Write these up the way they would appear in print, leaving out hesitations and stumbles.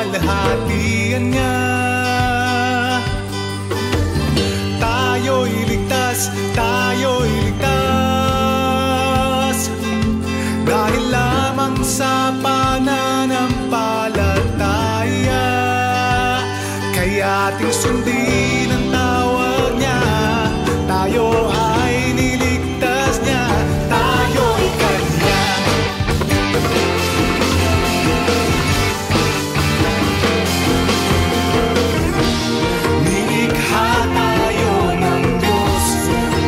kaluwalhatian niya. Tayo'y ligtas, tayo'y ligtas, dahil lamang sa pananampalataya. Kaya ating sundin ang tawag niya, tayo ay niligtas niya, tayo'y Kanya. Nilikha tayo ng Diyos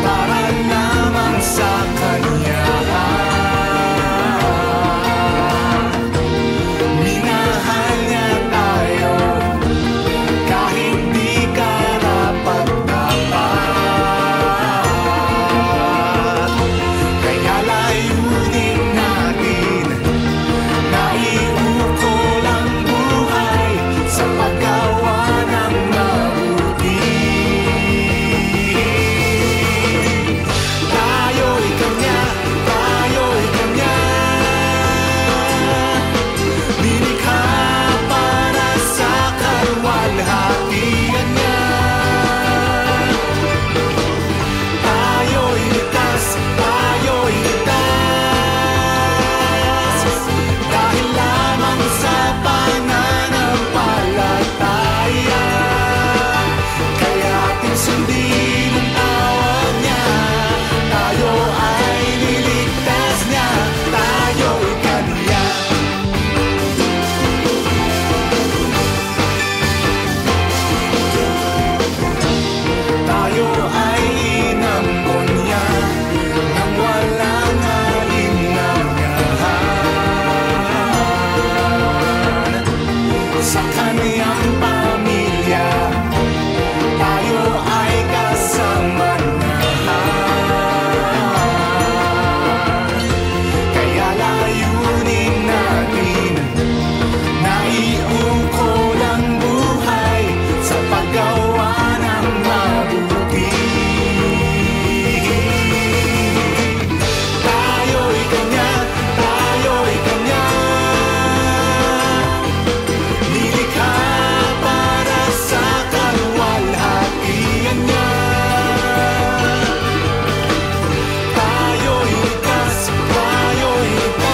para lamang sa Kanya. Minahal niya tayo kahit di karapat-dapat. Kaya layunin natin na iukol ang buhay sa paggawa ng mabuti. Tayo'y Kanya, tayo'y Kanya, nilikha para sa kaluwalhatian niya. Tayo'y ligtas, tayo'y ligtas, dahil lamang sa pananampalataya. Kaya ating sundin ang tawag niya, tayo ay niligtas niya, tayo'y Kanya. Tayo ay inambon niya nang walang alinlangan. Sa Kaniyang pamilya, tayo ay kasama na. Kaya layunin natin na iukol ang buhay sa paggawa ng mabuti. Tayo'y Kanya, tayo'y Kanya, nilikha para sa kaluwalhatian niya. Tayo'y ligtas, tayo'y ligtas,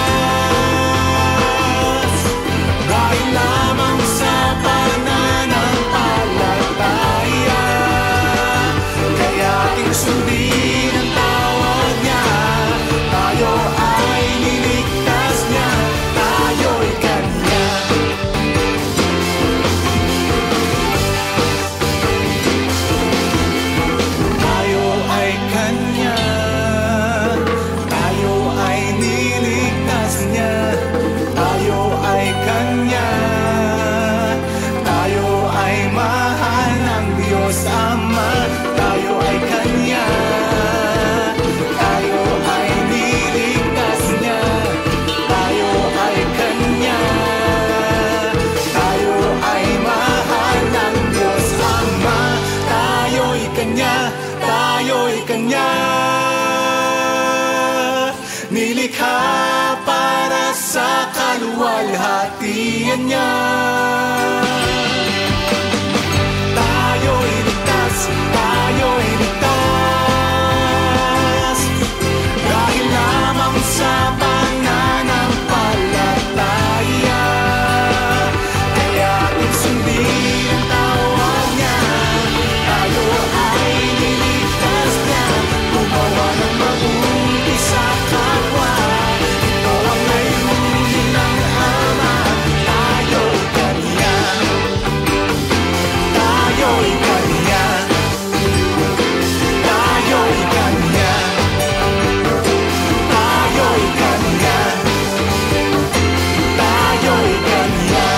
dahil lamang sa pananampalataya. Kaya ating sundin ang tawag niya, tayo ay niligtas niya, tayo'y Kanya. Tayo ay Kanya, tayo ay niligtas niya, tayo ay Kanya, tayo ay mahal ng Diyos Ama, tayo ay Kanya, tayo ay niligtas niya, tayo ay Kanya, tayo ay mahal ng Diyos Ama, tayo'y Kanya, tayo'y Kanya, nilikha para sa kaluwalhatian niya. Tayo'y ligtas, tayo'y ligtas, dahil lamang sa pananampalataya. Kaya ating sundin ang tawag niya, tayo ay niligtas niya, gumawa ng mabuti sa kapwa. Ito ang layunin ng Ama, tayo'y Kanya, tayo'y Kanya, tayo'y Kanya, tayo'y Kanya, tayo'y Kanya.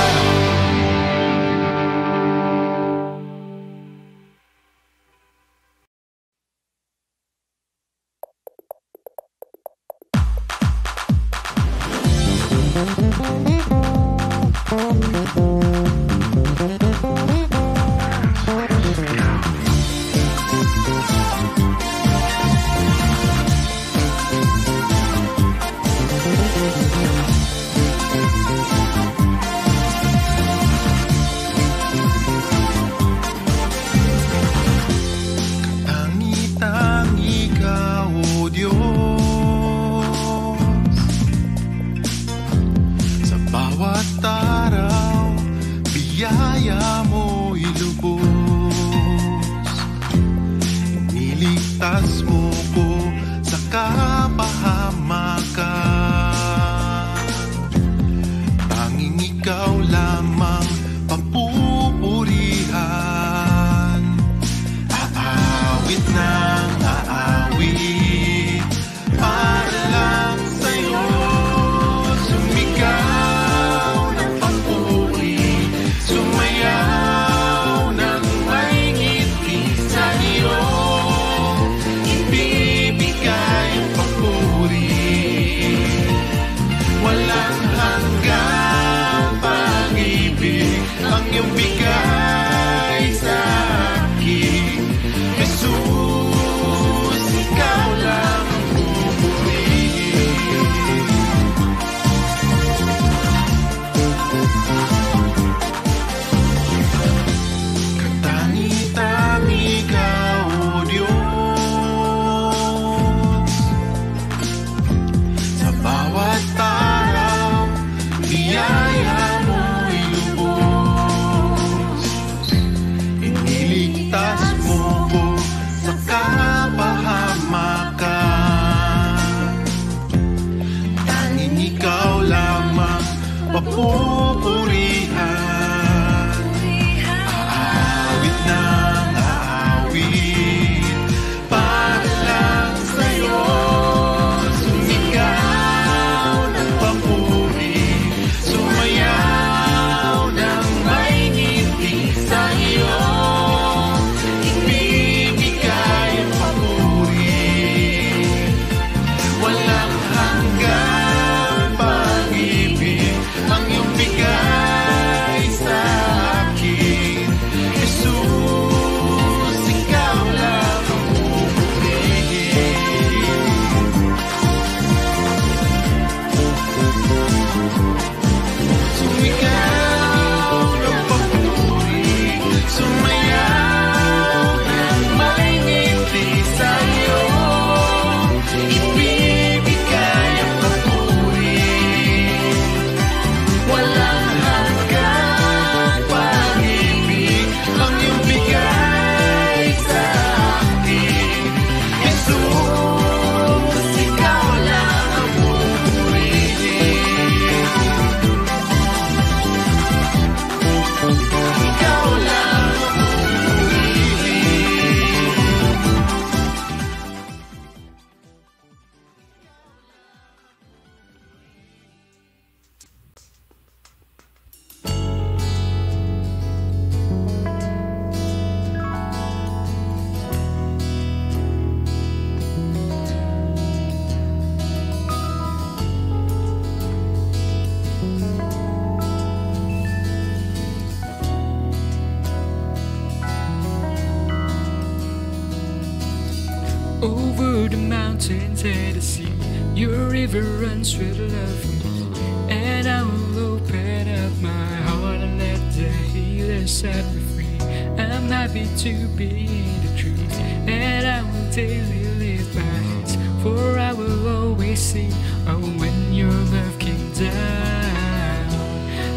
mountains and the sea. Your river runs with love for me, and I will open up my heart and let the healer set me free. I'm happy to be in the truth, and I will daily lift my hands, for I will always sing, oh, when your love came down.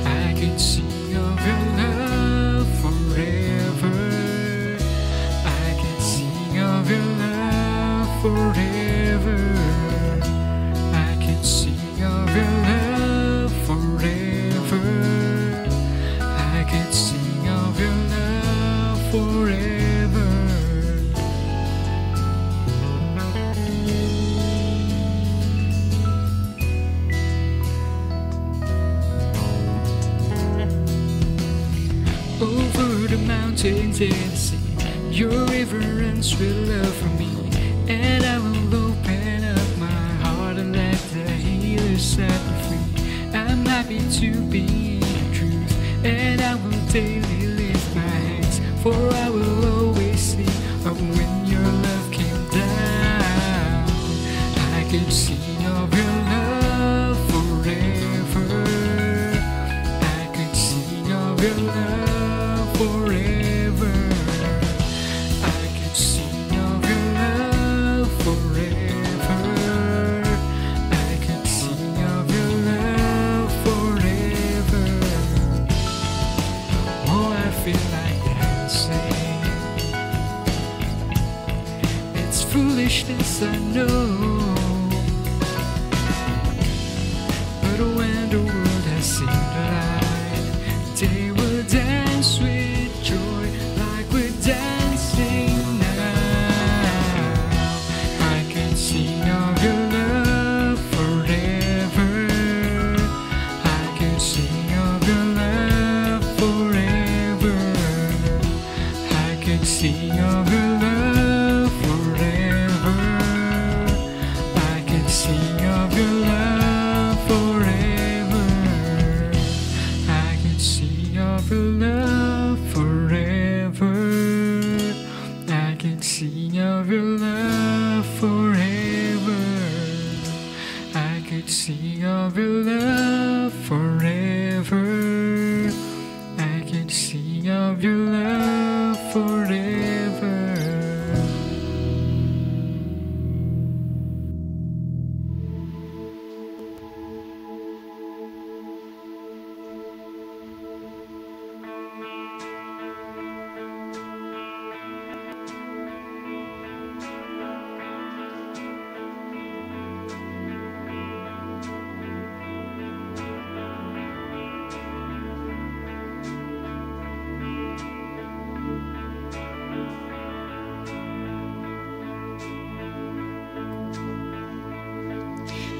I can sing of your love forever. I can sing of your love forever. I can sing of your love forever. I can sing of your love forever. Over the mountains and the sea, your river runs with love for me, and I will open up my heart and let the healer set me free. I'm happy to be in the truth, and I will daily lift my hands, for I will always sing of when your love came down. I can sing of your love forever. I can sing of your love forever. I can sing of your love forever. I can sing of your love forever. Oh, I feel like dancing. It's foolishness, I know, but when the world has seen the light, they will dance with joy like we're dancing now. I can sing of your love forever. I can sing of your love forever. I can sing of your love forever. I can sing of your love forever. I can sing of your love forever. I can sing of your love forever. I could sing of your love forever. I can sing of your love forever.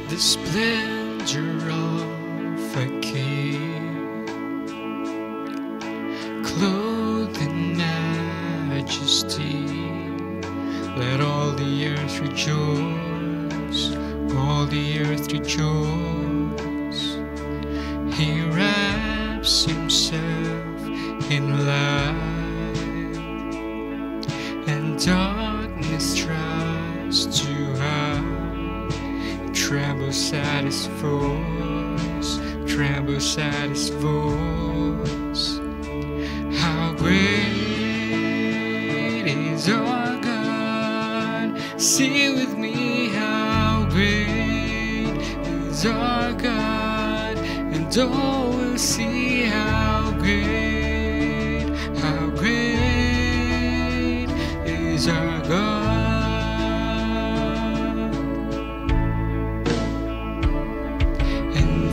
The splendor of a king, clothed in majesty. Let all the earth rejoice, all the earth rejoice. He wraps himself in light, and darkness tries to hide. Trembles at his voice, trembles at his voice. How great is our God? See with me how great is our God, and all will see how great is our God.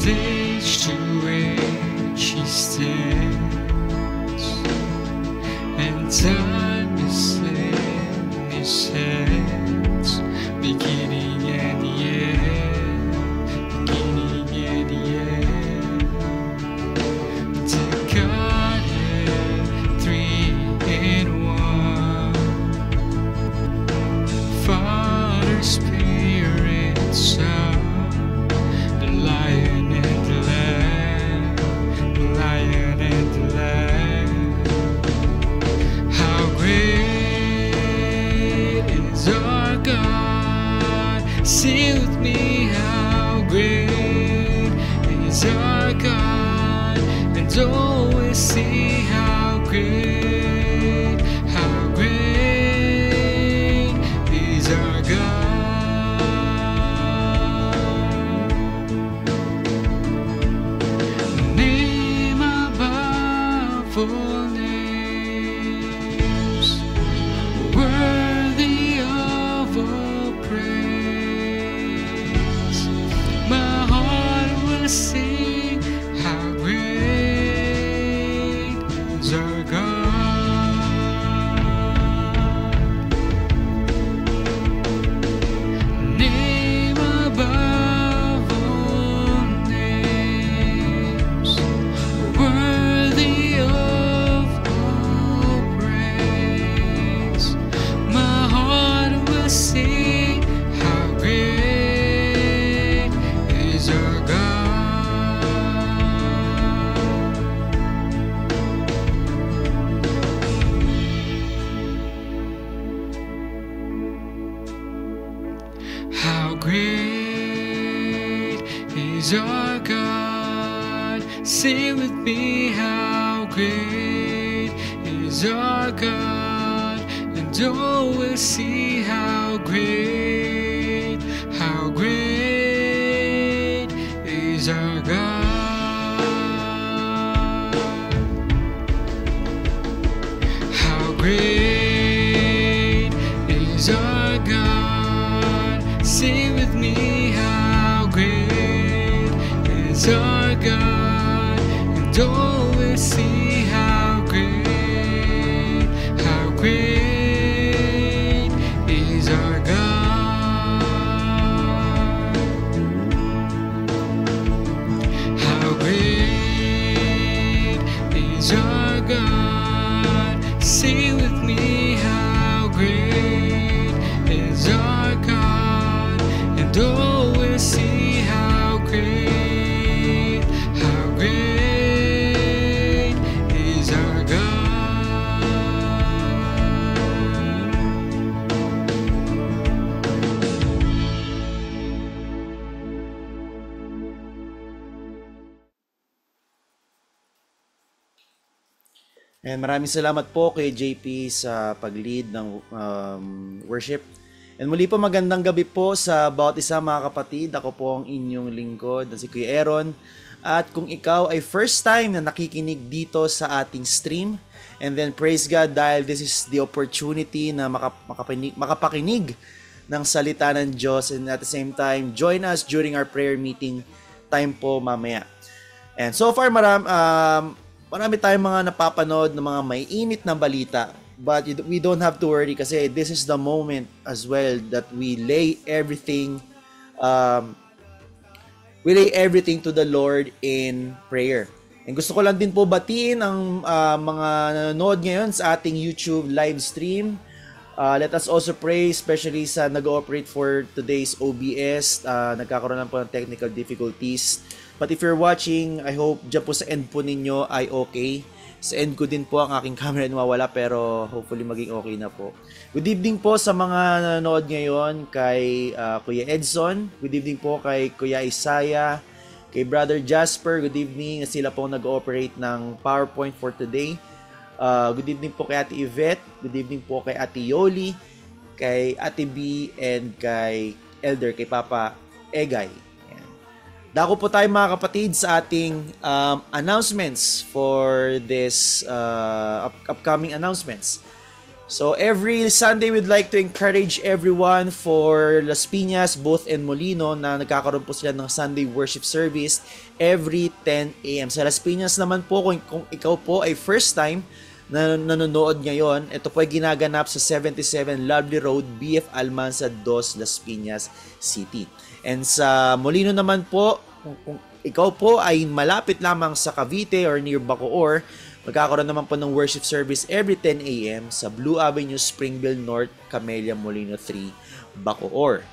Age to age he stands, and time is in his hands, beginning and the end, beginning and the end. To God three in one, Father, Spirit, Son. Lion and the Lamb, Lion and the Lamb. How and always see how great is our God. Name above all names, worthy of all praise. My heart will sing how great is our God. Name above all names, worthy of all praise. My heart will sing how great is our God. How great is our God. Sing with me, how great is our God. And oh, we'll see how great is our God. How great is our God. Sing with me, how great is our God. And oh, we'll see how great is our God. How great is our God. Sing with me, how great is our God. And oh, we'll see how great is our God. And maraming salamat po kay JP sa pag-lead ng worship. And muli po magandang gabi po sa bawat isa mga kapatid. Ako po ang inyong lingkod na si Kuya Aaron. At kung ikaw ay first time na nakikinig dito sa ating stream, and then praise God dahil this is the opportunity na makapakinig ng salita ng Diyos, and at the same time, join us during our prayer meeting time po mamaya. And so far, marami tayong mga napapanood ng mga may init na balita. But we don't have to worry kasi this is the moment as well that we lay everything to the Lord in prayer. And gusto ko lang din po batiin ang mga nanonood ngayon sa ating YouTube live stream. Let us also pray, especially sa nag-ooperate for today's OBS. Nagkakaroon lang po ng technical difficulties. But if you're watching, I hope dyan po sa end po ninyo ay okay. Sa end ko din po ang aking camera nawawala, pero hopefully maging okay na po. Good evening po sa mga nanonood ngayon kay Kuya Edson. Good evening po kay Kuya Isaiah, kay Brother Jasper. Good evening, sila po nag-ooperate ng PowerPoint for today. Good evening po kay Ate Yvette. Good evening po kay Ate Yoli, kay Ate B, and kay Elder, kay Papa Egay. Dako po tayo mga kapatid sa ating announcements for this upcoming announcements. So every Sunday we'd like to encourage everyone for Las Piñas, both in Molino, na nagkakaroon po sila ng Sunday worship service every 10 a.m. Sa Las Piñas naman po, kung ikaw po ay first time na nanonood ngayon, ito po ay ginaganap sa 77 Lovely Road, BF Almanza 2, Las Piñas City. And sa Molino naman po, kung ikaw po ay malapit lamang sa Cavite or near Bacoor, magkakaroon naman po ng worship service every 10 a.m. sa Blue Avenue, Springville North, Camellia Molino 3, Bacoor.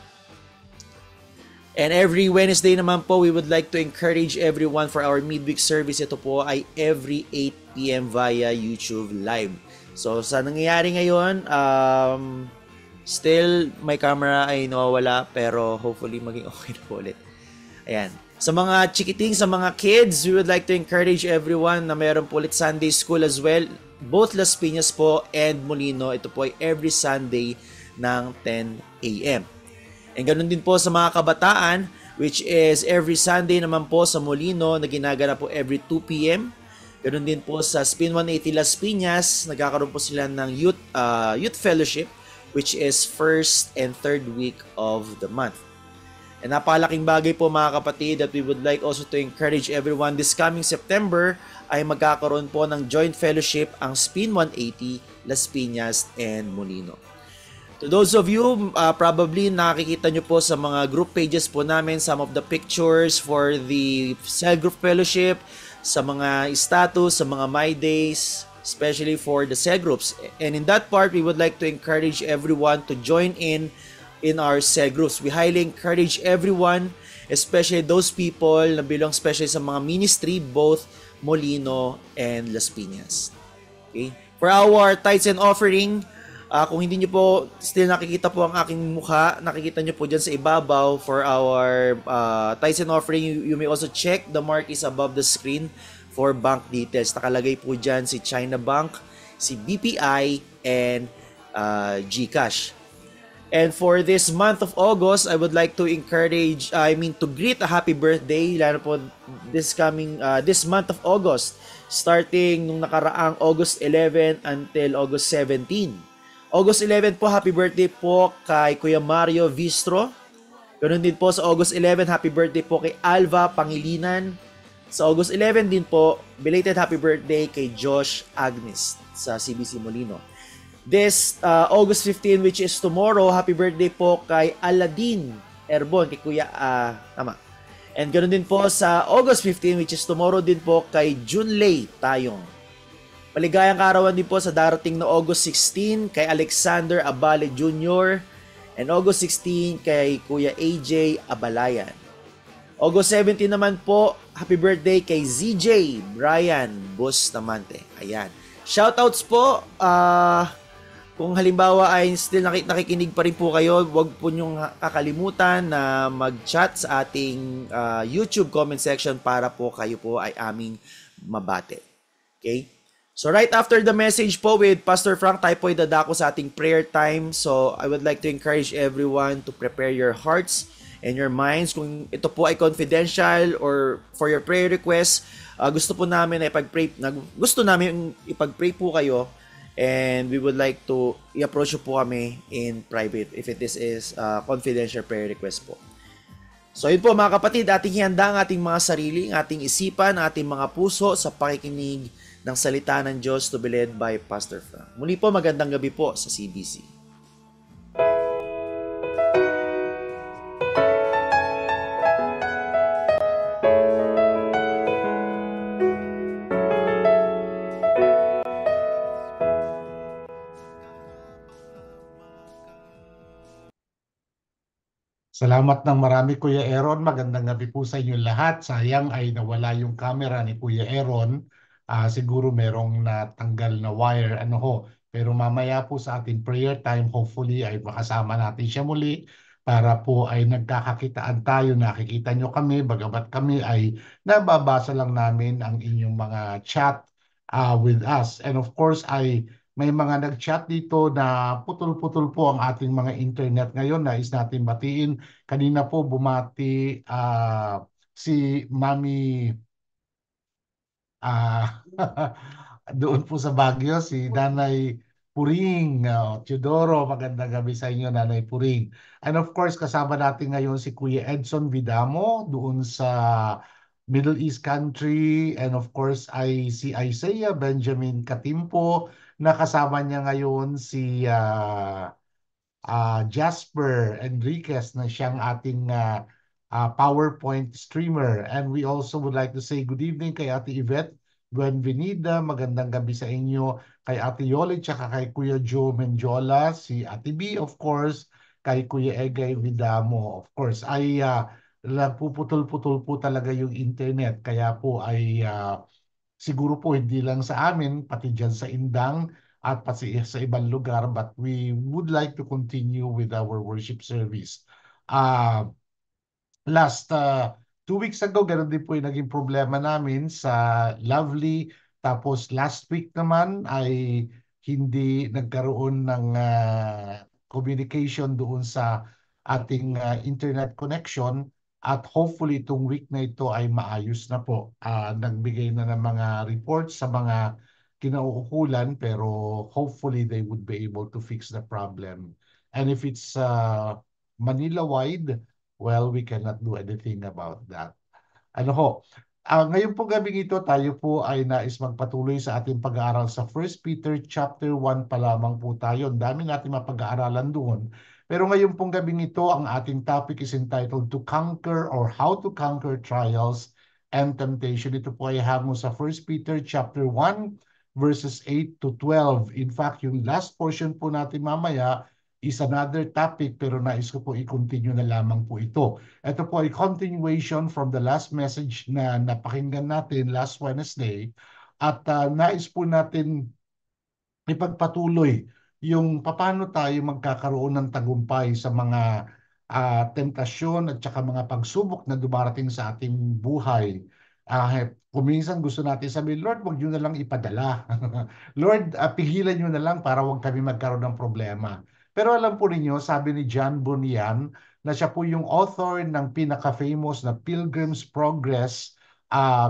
And every Wednesday naman po, we would like to encourage everyone for our midweek service. Ito po ay every 8 p.m. via YouTube Live. So sa nangyayari ngayon, still, my camera ay nawawala, pero hopefully maging okay na po ulit. Ayan. Sa mga chikiting, sa mga kids, we would like to encourage everyone na meron po ulit Sunday school as well. Both Las Piñas po and Molino, ito po ay every Sunday ng 10 a.m. And ganun din po sa mga kabataan, which is every Sunday naman po sa Molino na ginagana po every 2 p.m. Ganun din po sa Spin 180 Las Piñas, nagkakaroon po sila ng youth fellowship, which is first and third week of the month. And napakalaking bagay po mga kapatid that we would like also to encourage everyone this coming September ay magkakaroon po ng joint fellowship ang Spin 180, Las Piñas, and Molino. To those of you, probably nakikita nyo po sa mga group pages po namin some of the pictures for the cell group fellowship, sa mga status, sa mga My Days, especially for the cell groups. And in that part, we would like to encourage everyone to join in our cell groups. We highly encourage everyone, especially those people na belong especially sa mga ministry, both Molino and Las Piñas. Okay? For our tithes and offering, kung hindi nyo po still nakikita po ang aking mukha, nakikita nyo po dyan sa ibabaw for our tithes and offering, you may also check the mark is above the screen for bank details. Nakalagay po dyan si China Bank, si BPI, and GCash. And for this month of August, I would like to to greet a happy birthday, lalo po this month of August, starting nung nakaraang August 11 until August 17. August 11 po, happy birthday po kay Kuya Mario Vistro. Ganun din po sa August 11, happy birthday po kay Alva Pangilinan. Sa August 11 din po, belated happy birthday kay Josh Agnes sa CBC Molino. This August 15, which is tomorrow, happy birthday po kay Aladin Erbon, kay Kuya, tama. And ganoon din po sa August 15, which is tomorrow din po kay Junlei Tayong. Maligayang kaarawan din po sa darating na August 16 kay Alexander Abale Jr. and August 16 kay Kuya AJ Abalayan. August 17 naman po, happy birthday kay ZJ Brian Bustamante. Ayan. Shoutouts po, kung halimbawa ay still nakikinig pa rin po kayo, huwag po niyong kakalimutan na mag-chat sa ating YouTube comment section para po kayo po ay aming mabate. Okay? So right after the message po with Pastor Frank, tayo po ay dadako sa ating prayer time. So I would like to encourage everyone to prepare your hearts and your minds. Kung ito po ay confidential or for your prayer request, gusto namin ipag-pray po kayo. And we would like to i-approach po kami in private if this is confidential prayer request po. So yun po mga kapatid, ating ihanda ang ating mga sarili, ang ating isipan, ang ating mga puso sa pakikinig ng salita ng Diyos to be led by Pastor Frank. Muli po, magandang gabi po sa CBC. Salamat ng marami, Kuya Aaron. Magandang gabi po sa inyo lahat. Sayang ay nawala yung camera ni Kuya Aaron. Siguro merong natanggal na wire. Pero mamaya po sa ating prayer time, hopefully ay makasama natin siya muli para po ay nagkakakitaan tayo. Nakikita nyo kami, bagamat kami ay nababasa lang namin ang inyong mga chat with us. And of course, may mga nag-chat dito na putol-putol po ang ating mga internet ngayon. Nais natin batiin. Kanina po bumati si Mami doon po sa Baguio, si Nanay Puring, Teodoro. Magandang gabi sa inyo, Nanay Puring. And of course, kasama natin ngayon si Kuya Edson Vidamo doon sa Middle East country. And of course, si Isaiah Benjamin Katimpo, na kasama niya ngayon si Jasper Enriquez na siyang ating PowerPoint streamer. And we also would like to say good evening kay Ate Yvette Buenvenida. Magandang gabi sa inyo. Kay Ate Yoli, tsaka kay Kuya Joe Menjola, si Ate B, of course, kay Kuya Egay Vidamo. Of course, ay puputol-putol po talaga yung internet. Kaya po ay siguro po hindi lang sa amin, pati dyan sa Indang at pati sa ibang lugar, but we would like to continue with our worship service. Last 2 weeks ago, ganun din po yung naging problema namin sa Lovely. Tapos last week naman ay hindi nagkaroon ng communication doon sa ating internet connection. At hopefully itong week na ito ay maayos na po. Nagbigay na ng mga reports sa mga kinauukulan, pero hopefully they would be able to fix the problem. And if it's Manila-wide, well, we cannot do anything about that. Ano ho, ngayon po gabing ito, tayo po ay nais magpatuloy sa ating pag-aaral sa 1 Peter chapter 1 pa lamang po tayo. Ang dami natin mapag-aaralan doon. Pero ngayon pong gabing ito, ang ating topic is entitled To Conquer or How to Conquer Trials and Temptation. Ito po ay hango sa 1 Peter chapter 1 verses 8 to 12. In fact, yung last portion po natin mamaya is another topic, pero nais ko po i-continue na lamang po ito. Ito po ay continuation from the last message na napakinggan natin last Wednesday, at nais po natin ipagpatuloy yung paano tayo magkakaroon ng tagumpay sa mga tentasyon at saka mga pagsubok na dumarating sa ating buhay. Kung minsan gusto natin sabihin, Lord, wag nyo na lang ipadala. Lord, pigilan nyo na lang para wag kami magkaroon ng problema. Pero alam po ninyo, sabi ni John Bunyan, na siya po yung author ng pinaka-famous na Pilgrim's Progress.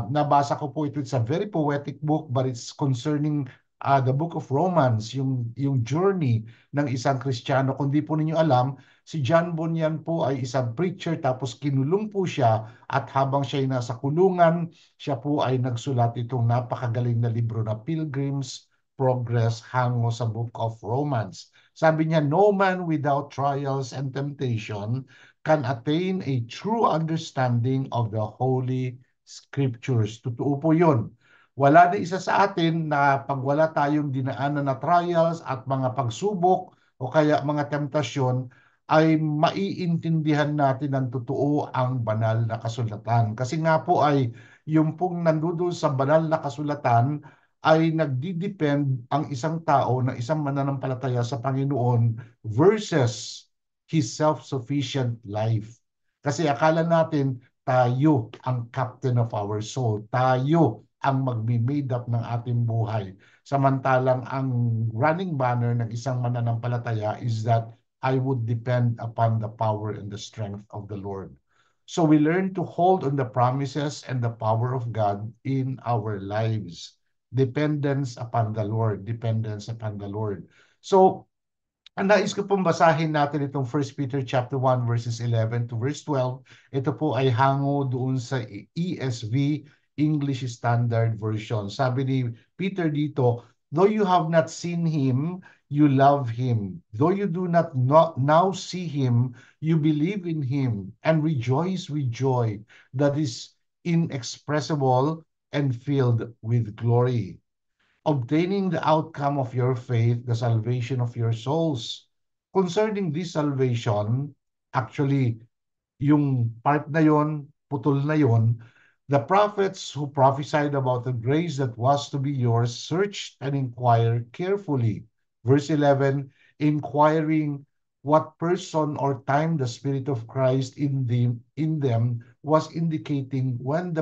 Nabasa ko po ito. It's a very poetic book, but it's concerning the book of Romans, yung journey ng isang Kristiyano. Kung di po ninyo alam, si John Bunyan po ay isang preacher, tapos kinulong po siya, at habang siya ay nasa kulungan, siya po ay nagsulat itong napakagaling na libro na Pilgrim's Progress hango sa book of Romans. Sabi niya, no man without trials and temptation can attain a true understanding of the Holy Scriptures. Totoo po yun. Wala na isa sa atin na pag wala tayong dinaanan na trials at mga pagsubok o kaya mga temptasyon, ay maiintindihan natin ng totoo ang banal na kasulatan. Kasi nga po ay yung pong nandoon sa banal na kasulatan ay nagdidepend ang isang tao na isang mananampalataya sa Panginoon versus his self-sufficient life. Kasi akala natin tayo ang captain of our soul. Tayo ang magmi-made up ng ating buhay. Samantalang ang running banner ng isang mananampalataya is that I would depend upon the power and the strength of the Lord. So we learn to hold on the promises and the power of God in our lives. Dependence upon the Lord. Dependence upon the Lord. So, ang nais ko pong basahin natin itong 1 Peter chapter 1 verses 11 to verse 12. Ito po ay hango doon sa ESV, English Standard Version. Sabi ni Peter dito, though you have not seen Him, you love Him. Though you do not now see Him, you believe in Him and rejoice with joy that is inexpressible and filled with glory, obtaining the outcome of your faith, the salvation of your souls. Concerning this salvation, actually, yung part na yon, putol na yon, the prophets who prophesied about the grace that was to be yours searched and inquired carefully. Verse 11, inquiring what person or time the Spirit of Christ in them was indicating when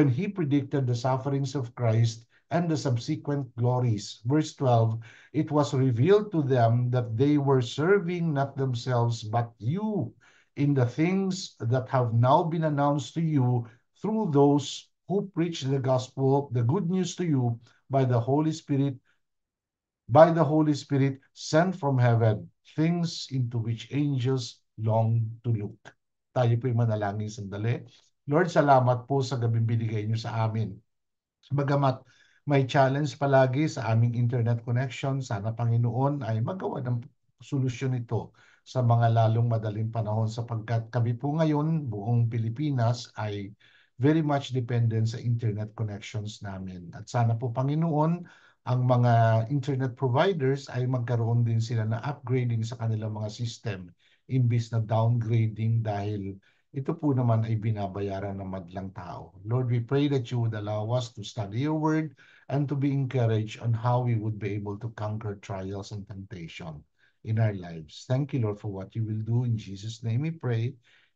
he predicted the sufferings of Christ and the subsequent glories. Verse 12, it was revealed to them that they were serving not themselves but you in the things that have now been announced to you through those who preach the gospel, the good news to you by the Holy Spirit sent from heaven, things into which angels long to look. Tayo po'y manalangin sandali. Lord, salamat po sa gabing binigay niyo sa amin. Bagamat may challenge palagi sa aming internet connection, sana Panginoon ay magawa ng solusyon ito sa mga lalong madaling panahon, sapagkat kami po ngayon, buong Pilipinas, ay very much dependent sa internet connections namin. At sana po Panginoon, ang mga internet providers ay magkaroon din sila na upgrading sa kanilang mga system imbis na downgrading, dahil ito po naman ay binabayaran ng madlang tao. Lord, we pray that you would allow us to study your word and to be encouraged on how we would be able to conquer trials and temptation in our lives. Thank you, Lord, for what you will do. In Jesus' name we pray.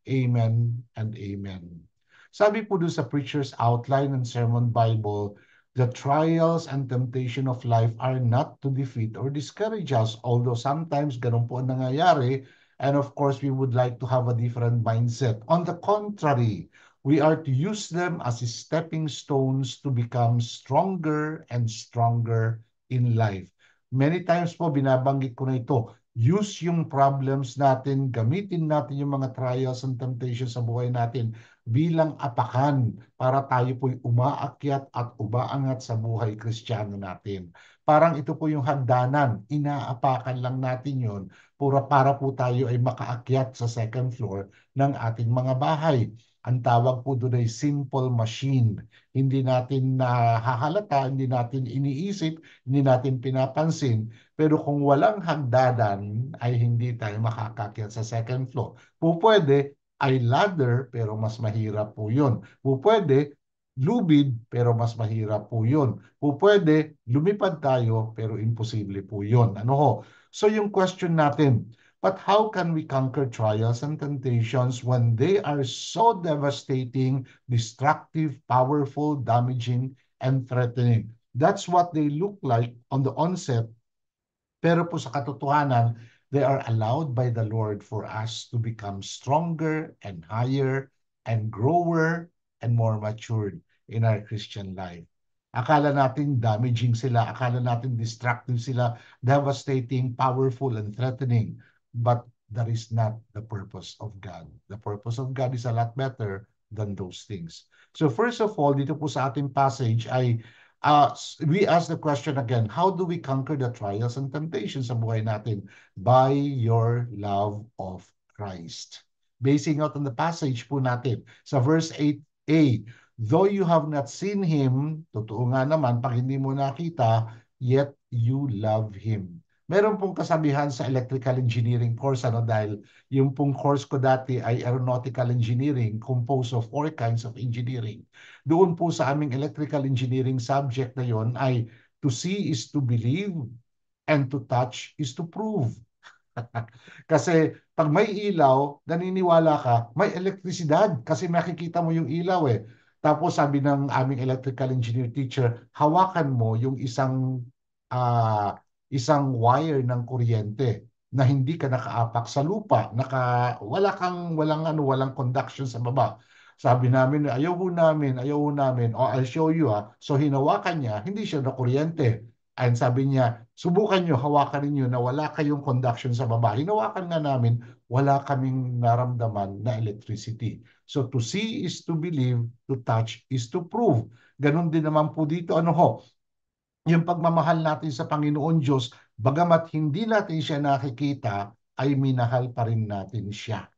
Amen and amen. Sabi po dun sa Preacher's Outline and Sermon Bible, the trials and temptation of life are not to defeat or discourage us, although sometimes ganun po ang nangyayari, and of course, we would like to have a different mindset. On the contrary, we are to use them as stepping stones to become stronger and stronger in life. Many times po, binabanggit ko na ito, use yung problems natin, gamitin natin yung mga trials and temptations sa buhay natin bilang apakan para tayo po'y umaakyat at umaangat sa buhay Kristiyano natin. Parang ito po yung hagdanan, inaapakan lang natin yon para po tayo ay makaakyat sa second floor ng ating mga bahay. Ang tawag po doon ay simple machine. Hindi natin nahahalata, hindi natin iniisip, hindi natin pinapansin. Pero kung walang hagdanan, ay hindi tayo makakakyat sa second floor. Pupwede ay ladder, pero mas mahirap po yun. Pupwede lubid, pero mas mahirap po yun. Pupwede lumipad tayo, pero imposible po yun. Ano ho? So yung question natin, but how can we conquer trials and temptations when they are so devastating, destructive, powerful, damaging, and threatening? That's what they look like on the onset. Pero po sa katotohanan, they are allowed by the Lord for us to become stronger and higher and grower and more matured in our Christian life. Akala natin damaging sila, akala natin destructive sila, devastating, powerful, and threatening. But that is not the purpose of God. The purpose of God is a lot better than those things. So first of all, dito po sa ating passage ay we ask the question again, how do we conquer the trials and temptations sa buhay natin? By your love of Christ. Basing out on the passage po natin sa verse 8a, though you have not seen Him, totoo nga naman, pag hindi mo nakita, yet you love Him. Meron pong kasabihan sa electrical engineering course, dahil yung pong course ko dati ay aeronautical engineering, composed of 4 kinds of engineering. Doon po sa aming electrical engineering subject na yon ay to see is to believe and to touch is to prove. Kasi pag may ilaw, naniniwala ka, may elektrisidad kasi makikita mo yung ilaw eh. Tapos sabi ng aming electrical engineer teacher, hawakan mo yung isang wire ng kuryente na hindi ka nakaapak sa lupa, walang conduction sa baba. Sabi namin, ayaw namin, I'll show you So hinawakan niya, hindi siya na kuryente. And sabi niya, subukan nyo, hawakan niyo na wala kayong conduction sa baba. Hinawakan nga namin, wala kaming naramdaman na electricity. So to see is to believe, to touch is to prove. Ganon din naman po dito, yung pagmamahal natin sa Panginoon Diyos, bagamat hindi natin siya nakikita, ay minahal pa rin natin siya.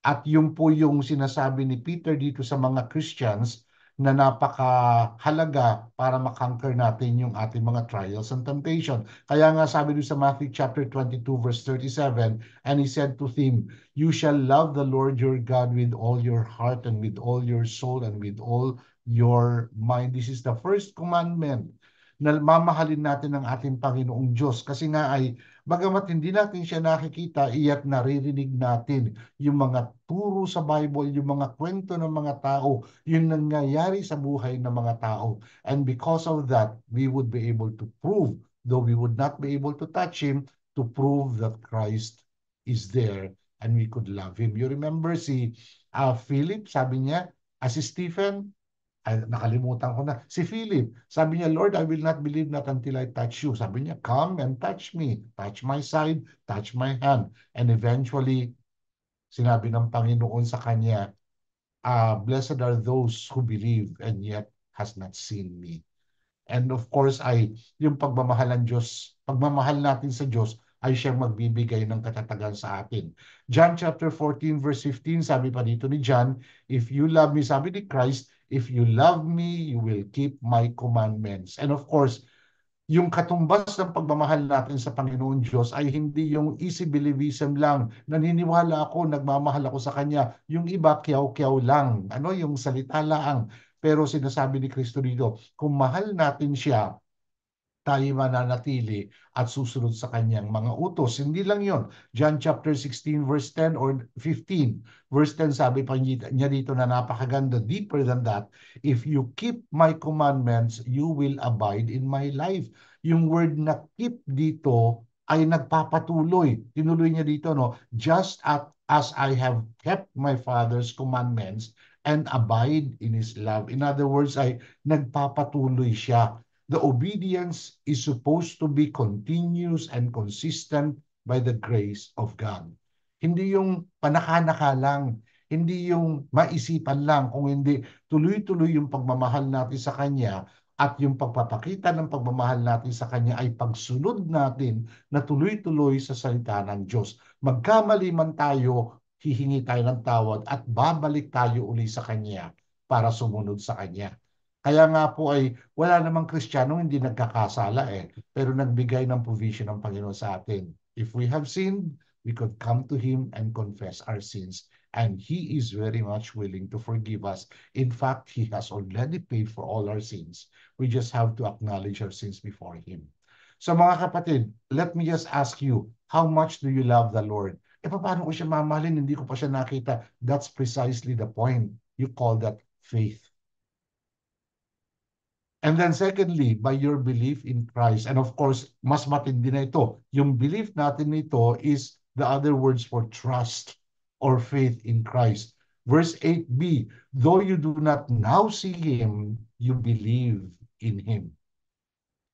At yun po yung sinasabi ni Peter dito sa mga Christians na napakahalaga para makonquer natin yung ating mga trials and temptation. Kaya nga sabi dito sa Matthew chapter 22 verse 37, and he said to him, you shall love the Lord your God with all your heart and with all your soul and with all your mind. This is the first commandment, na mamahalin natin ang ating Panginoong Diyos. Kasi nga ay, bagamat hindi natin siya nakikita, iya't naririnig natin yung mga turo sa Bible, yung mga kwento ng mga tao, yung nangyayari sa buhay ng mga tao. And because of that, we would be able to prove, though we would not be able to touch Him, to prove that Christ is there and we could love Him. You remember si Philip, sabi niya, si Stephen, ay, nakalimutan ko na. Si Philip, sabi niya, Lord, I will not believe not until I touch you. Sabi niya, come and touch me. Touch my side, touch my hand. And eventually, sinabi ng Panginoon sa kanya, blessed are those who believe and yet has not seen me. And of course, yung pagmamahal natin sa Diyos, ay siyang magbibigay ng katatagan sa atin. John chapter 14 verse 15, sabi pa dito ni John, if you love me, sabi ni Christ, if you love me, you will keep my commandments. And of course, yung katumbas ng pagmamahal natin sa Panginoon Diyos ay hindi yung easy believism lang. Naniniwala ako, nagmamahal ako sa Kanya. Yung iba, kiyaw-kiyaw lang. Yung salita lang. Pero sinasabi ni Kristo dito, kung mahal natin siya, tayo mananatili at susunod sa kanyang mga utos. Hindi lang yon. John chapter 16 verse 10 or 15. Verse 10 sabi pa niya dito na napakaganda, deeper than that. If you keep my commandments, you will abide in my life. Yung word na keep dito ay nagpapatuloy. Tinuloy niya dito, no? Just as I have kept my Father's commandments and abide in His love. In other words, ay nagpapatuloy siya. The obedience is supposed to be continuous and consistent by the grace of God. Hindi yung panaka-naka lang, hindi yung maisipan lang, kung hindi tuloy-tuloy yung pagmamahal natin sa Kanya at yung pagpapakita ng pagmamahal natin sa Kanya ay pagsunod natin na tuloy-tuloy sa salita ng Diyos. Magkamali man tayo, hihingi tayo ng tawad at babalik tayo uli sa Kanya para sumunod sa Kanya. Kaya nga po ay wala namang Kristiyanong hindi nagkakasala pero nagbigay ng provision ng Panginoon sa atin. If we have sinned, we could come to Him and confess our sins. And He is very much willing to forgive us. In fact, He has already paid for all our sins. We just have to acknowledge our sins before Him. So mga kapatid, let me just ask you, how much do you love the Lord? Paano ko siya mamahalin? Hindi ko pa siya nakita. That's precisely the point. You call that faith. And then secondly, by your belief in Christ. And of course, mas matindi na ito. Yung belief natin nito is the other words for trust or faith in Christ. Verse 8b, though you do not now see Him, you believe in Him.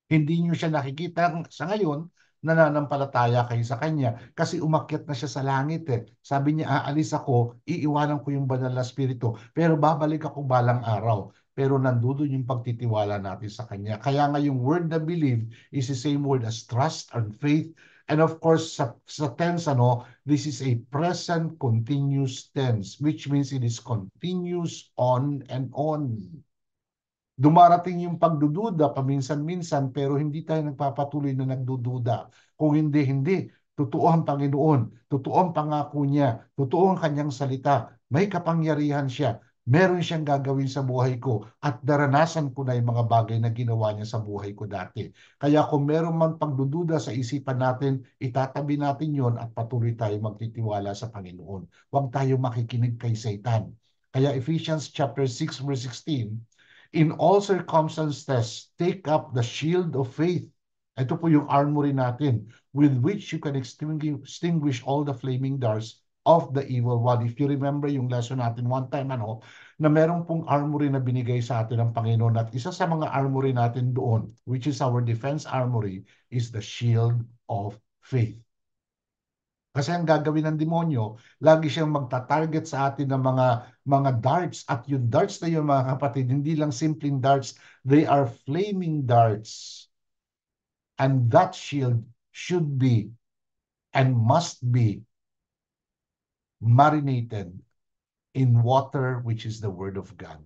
Hindi nyo siya nakikita sa ngayon, nananampalataya kayo sa Kanya kasi umakyat na siya sa langit. Sabi niya, aalis ako, iiwanan ko yung banal na spirito, pero babalik ako balang araw. Pero nandoon yung pagtitiwala natin sa Kanya. Kaya nga yung word na believe is the same word as trust and faith. And of course, sa tense, this is a present continuous tense, which means it is continuous on and on. Dumarating yung pagdududa paminsan-minsan pero hindi tayo nagpapatuloy na nagdududa. Kung hindi. Totoo ang Panginoon. Totoo ang pangako niya. Totoo ang kanyang salita. May kapangyarihan siya. Meron siyang gagawin sa buhay ko at naranasan ko na yung mga bagay na ginawa niya sa buhay ko dati. Kaya kung meron man pagdududa sa isipan natin, itatabi natin yon at patuloy tayo magtitiwala sa Panginoon. Huwag tayo makikinig kay Satan. Kaya Ephesians chapter 6 verse 16, in all circumstances, take up the shield of faith. Ito po yung armory natin with which you can extinguish all the flaming darts of the evil one. If you remember yung lesson natin one time, na merong pong armory na binigay sa atin ng Panginoon at isa sa mga armory natin doon, which is our defense armory, is the shield of faith. Kasi ang gagawin ng demonyo, lagi siyang magta-target sa atin ng mga darts. At yung darts na yun, mga kapatid, hindi lang simpleng darts, they are flaming darts. And that shield should be and must be marinated in water, which is the Word of God.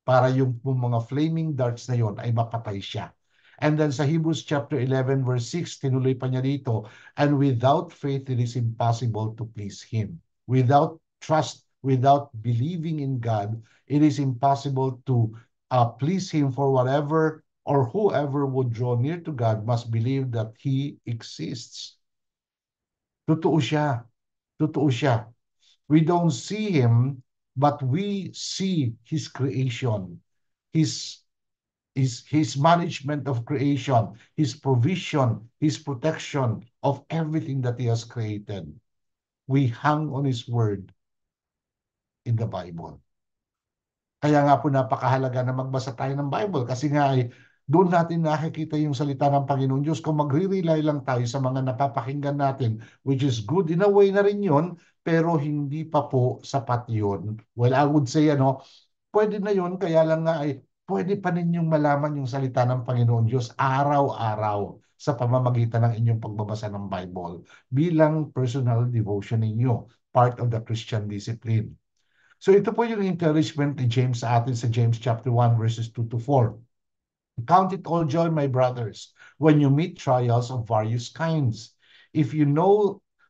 Para yung mga flaming darts na yun ay mapatay siya. And then sa Hebrews chapter 11 verse 6, tinuloy pa niya dito, and without faith it is impossible to please Him. Without trust, without believing in God, it is impossible to please Him, for whatever or whoever would draw near to God must believe that He exists. Totoo siya. Totoo siya. We don't see Him, but we see His creation. His management of creation, His provision, His protection of everything that He has created. We hang on His word in the Bible. Kaya nga po napakahalaga na magbasa tayo ng Bible kasi nga doon natin nakikita yung salita ng Panginoon Diyos. Kung magre-rely lang tayo sa mga napapakinggan natin, which is good in a way na rin yun, pero hindi pa po sapat yun. Well, I would say, pwede na yun, kaya lang nga pwede pa ninyong malaman yung salita ng Panginoon Diyos araw-araw sa pamamagitan ng inyong pagbabasa ng Bible bilang personal devotion ninyo, part of the Christian discipline. So ito po yung encouragement ni James sa atin sa James chapter 1 verses 2 to 4. Count it all joy, my brothers, when you meet trials of various kinds.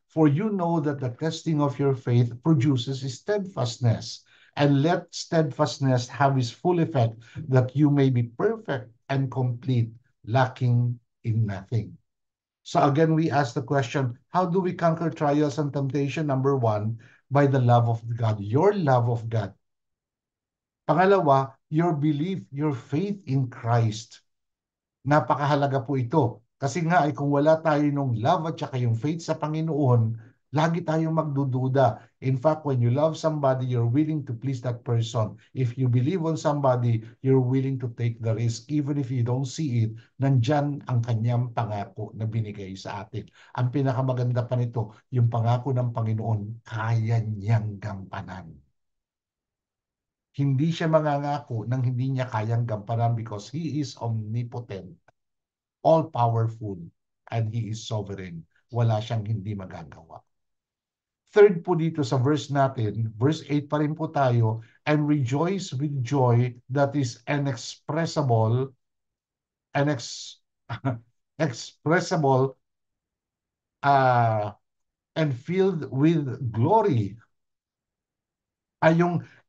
For you know that the testing of your faith produces steadfastness. And let steadfastness have its full effect, that you may be perfect and complete, lacking in nothing. So again, we ask the question, how do we conquer trials and temptation? Number one, by the love of God, your love of God. Pangalawa, your belief, your faith in Christ. Napakahalaga po ito. Kasi nga ay kung wala tayo nung love at saka yung faith sa Panginoon, lagi tayong magdududa. In fact, when you love somebody, you're willing to please that person. If you believe on somebody, you're willing to take the risk. Even if you don't see it, nandyan ang kanyang pangako na binigay sa atin. Ang pinakamaganda pa nito, yung pangako ng Panginoon, kaya niyang gampanan. Hindi siya mangangako nang hindi niya kayang gampanan because He is omnipotent, all-powerful, and He is sovereign. Wala siyang hindi magagawa. Third po dito sa verse natin, verse 8 pa rin po tayo, and rejoice with joy that is inexpressible, expressible, and filled with glory. Ay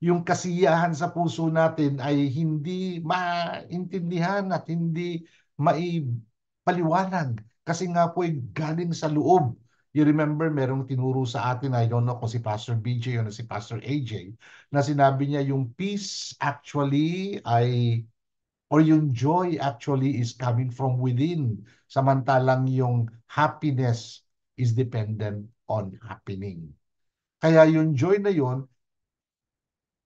yung kasiyahan sa puso natin ay hindi maintindihan at hindi maipaliwanag kasi nga po ay galing sa loob. You remember, merong tinuro sa atin, I don't know kung si Pastor BJ o si Pastor AJ, na sinabi niya yung peace actually or yung joy actually is coming from within, samantalang yung happiness is dependent on happening. Kaya yung joy na yon,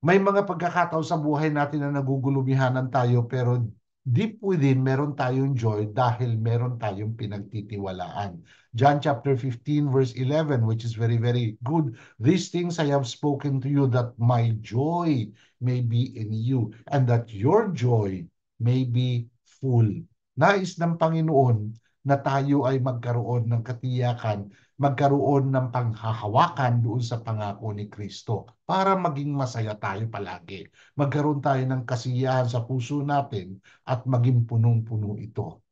may mga pagkakataon sa buhay natin na nagugulumihanan tayo pero deep within meron tayong joy dahil meron tayong pinagtitiwalaan. John chapter 15 verse 11, which is very, very good. These things I have spoken to you that my joy may be in you and that your joy may be full. Nais ng Panginoon na tayo ay magkaroon ng katiyakan, magkaroon ng panghahawakan doon sa pangako ni Kristo para maging masaya tayo palagi. Magkaroon tayo ng kasiyahan sa puso natin at maging punong-puno ito.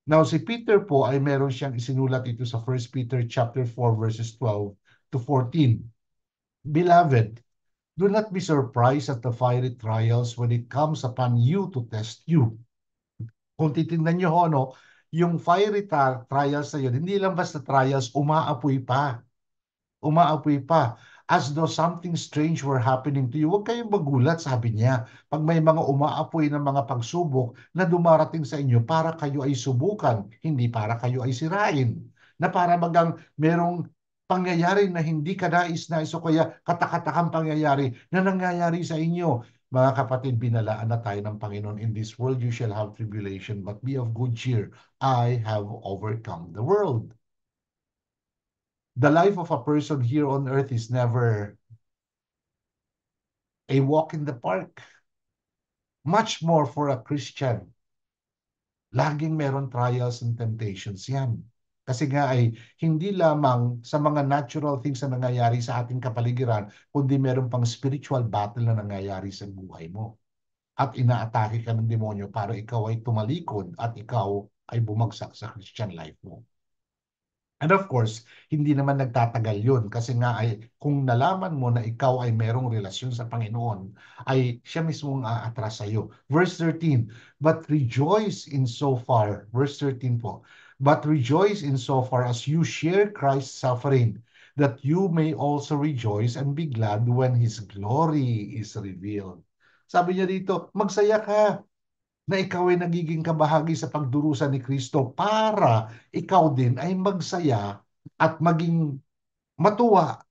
Now, si Peter po ay meron siyang isinulat ito sa 1 Peter chapter 4 verses 12 to 14. Beloved, do not be surprised at the fiery trials when it comes upon you to test you. Kung titingnan nyo ho, no, yung fiery trials na yun, hindi lang basta trials, umaapoy pa. Umaapoy pa. As though something strange were happening to you. Huwag kayong magulat, sabi niya. Pag may mga umaapoy na mga pagsubok na dumarating sa inyo para kayo ay subukan, hindi para kayo ay sirain. Na para bagang merong pangyayari na hindi ka nais-nais o kaya katakatakang pangyayari na nangyayari sa inyo. Mga kapatid, binalaan na tayo ng Panginoon. In this world you shall have tribulation, but be of good cheer. I have overcome the world. The life of a person here on earth is never a walk in the park. Much more for a Christian. Laging meron trials and temptations yan. Kasi nga ay hindi lamang sa mga natural things na nangyayari sa ating kapaligiran, kundi meron pang spiritual battle na nangyayari sa buhay mo. At inaatake ka ng demonyo para ikaw ay tumalikod at ikaw ay bumagsak sa Christian life mo. And of course, hindi naman nagtatagal yun kasi nga ay kung nalaman mo na ikaw ay merong relasyon sa Panginoon, ay siya mismo ang aatras sa iyo. Verse 13, but rejoice in so far, verse 13 po, but rejoice in so far as you share Christ's suffering, that you may also rejoice and be glad when His glory is revealed. Sabi niya dito, magsaya ka na ikaw ay nagiging kabahagi sa pagdurusa ni Kristo para ikaw din ay magsaya at maging matuwa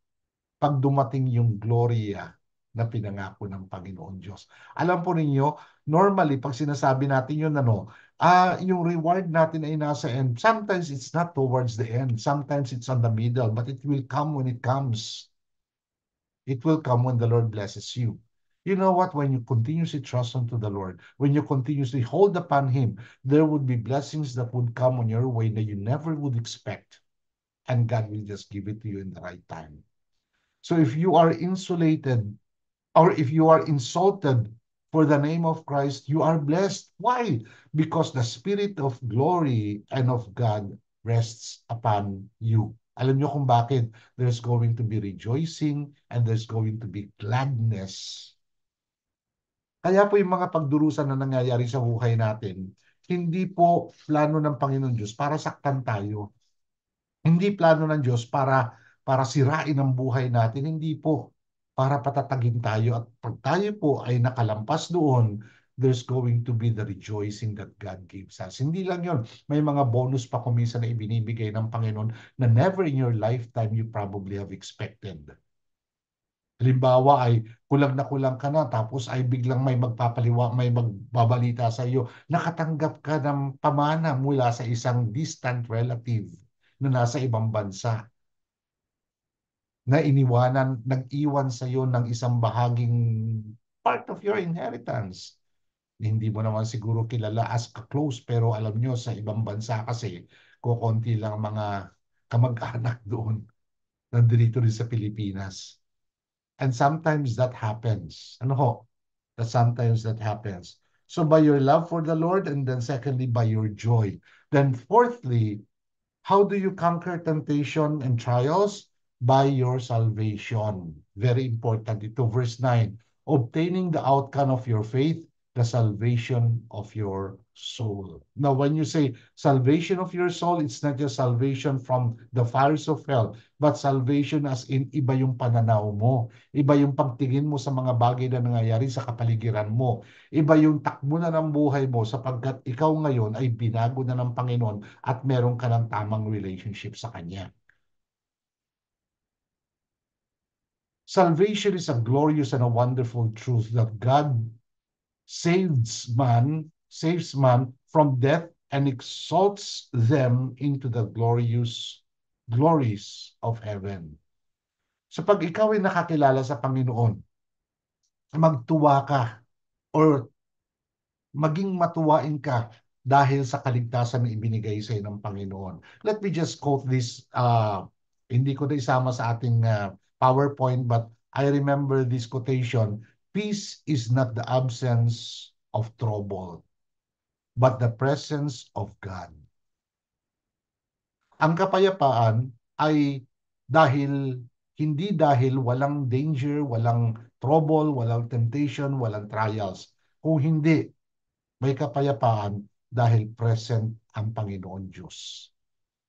pag dumating yung gloria na pinangako ng Panginoon Diyos. Alam po ninyo, normally pag sinasabi natin yun, yung reward natin ay nasa end. Sometimes it's not towards the end. Sometimes it's on the middle, but it will come when it comes. It will come when the Lord blesses you. You know what? When you continuously trust unto the Lord, when you continuously hold upon Him, there would be blessings that would come on your way that you never would expect. And God will just give it to you in the right time. So if you are insulated or if you are insulted for the name of Christ, you are blessed. Why? Because the Spirit of glory and of God rests upon you. Alam niyo kung bakit? There's going to be rejoicing and there's going to be gladness. Kaya po yung mga pagdurusan na nangyayari sa buhay natin, hindi po plano ng Panginoon Diyos para saktan tayo. Hindi plano ng Diyos para sirain ang buhay natin. Hindi po para patatagin tayo. At pag tayo po ay nakalampas doon, there's going to be the rejoicing that God gives us. Hindi lang yon, may mga bonus pa kuminsan na ibinibigay ng Panginoon na never in your lifetime you probably have expected. Halimbawa ay kulang na kulang ka na tapos ay biglang may magbabalita sa iyo, nakatanggap ka ng pamana mula sa isang distant relative na nasa ibang bansa na nag-iwan sa iyo ng isang bahaging part of your inheritance. Hindi mo naman siguro kilala as ka-close pero alam nyo sa ibang bansa kasi kukonti lang mga kamag-anak doon nandito rin sa Pilipinas. And sometimes that happens. Ano ho? That sometimes that happens. So by your love for the Lord, and then secondly, by your joy. Then fourthly, how do you conquer temptation and trials? By your salvation. Very important ito. Verse 9, obtaining the outcome of your faith, the salvation of your soul. Now, when you say salvation of your soul, it's not just salvation from the fires of hell, but salvation as in iba yung pananaw mo. Iba yung pagtingin mo sa mga bagay na nangyayari sa kapaligiran mo. Iba yung takbo na ng buhay mo sapagkat ikaw ngayon ay binago na ng Panginoon at meron ka ng tamang relationship sa Kanya. Salvation is a glorious and a wonderful truth that God saves man from death and exalts them into the glories of heaven. So pag ikaw ay nakakilala sa Panginoon, magtuwa ka or maging matuwain ka dahil sa kaligtasan na ibinigay sa iyo ng Panginoon. Let me just quote this, hindi ko na isama sa ating PowerPoint, but I remember this quotation, peace is not the absence of trouble, but the presence of God. Ang kapayapaan ay hindi dahil walang danger, walang trouble, walang temptation, walang trials. Kung hindi, may kapayapaan dahil present ang Panginoon Diyos.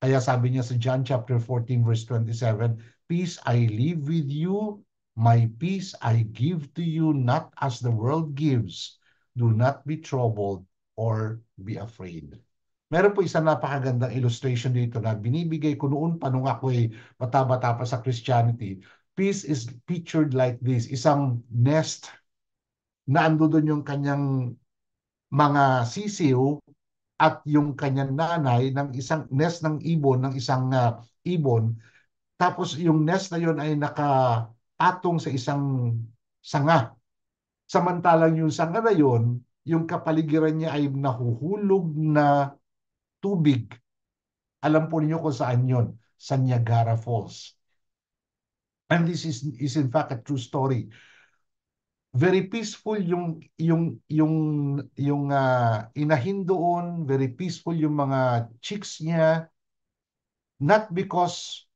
Kaya sabi niya sa John chapter 14 verse 27, peace I leave with you, my peace I give to you, not as the world gives. Do not be troubled or be afraid. Meron po isang napakagandang illustration dito na binibigay ko noon pa nung ako ay bata-bata pa sa Christianity. Peace is pictured like this, isang nest na ando doon yung kanyang mga sisiw at yung kanyang nanay ng isang nest ng ibon, ng isang ibon. Tapos yung nest na yun ay nakapatong sa isang sanga. Samantalang yung sanga na yun, yung kapaligiran niya ay nahuhulog na tubig. Alam po niyo kung saan yun? Sa Niagara Falls. And this is in fact a true story. Very peaceful yung inahin doon, very peaceful yung mga chicks niya, not because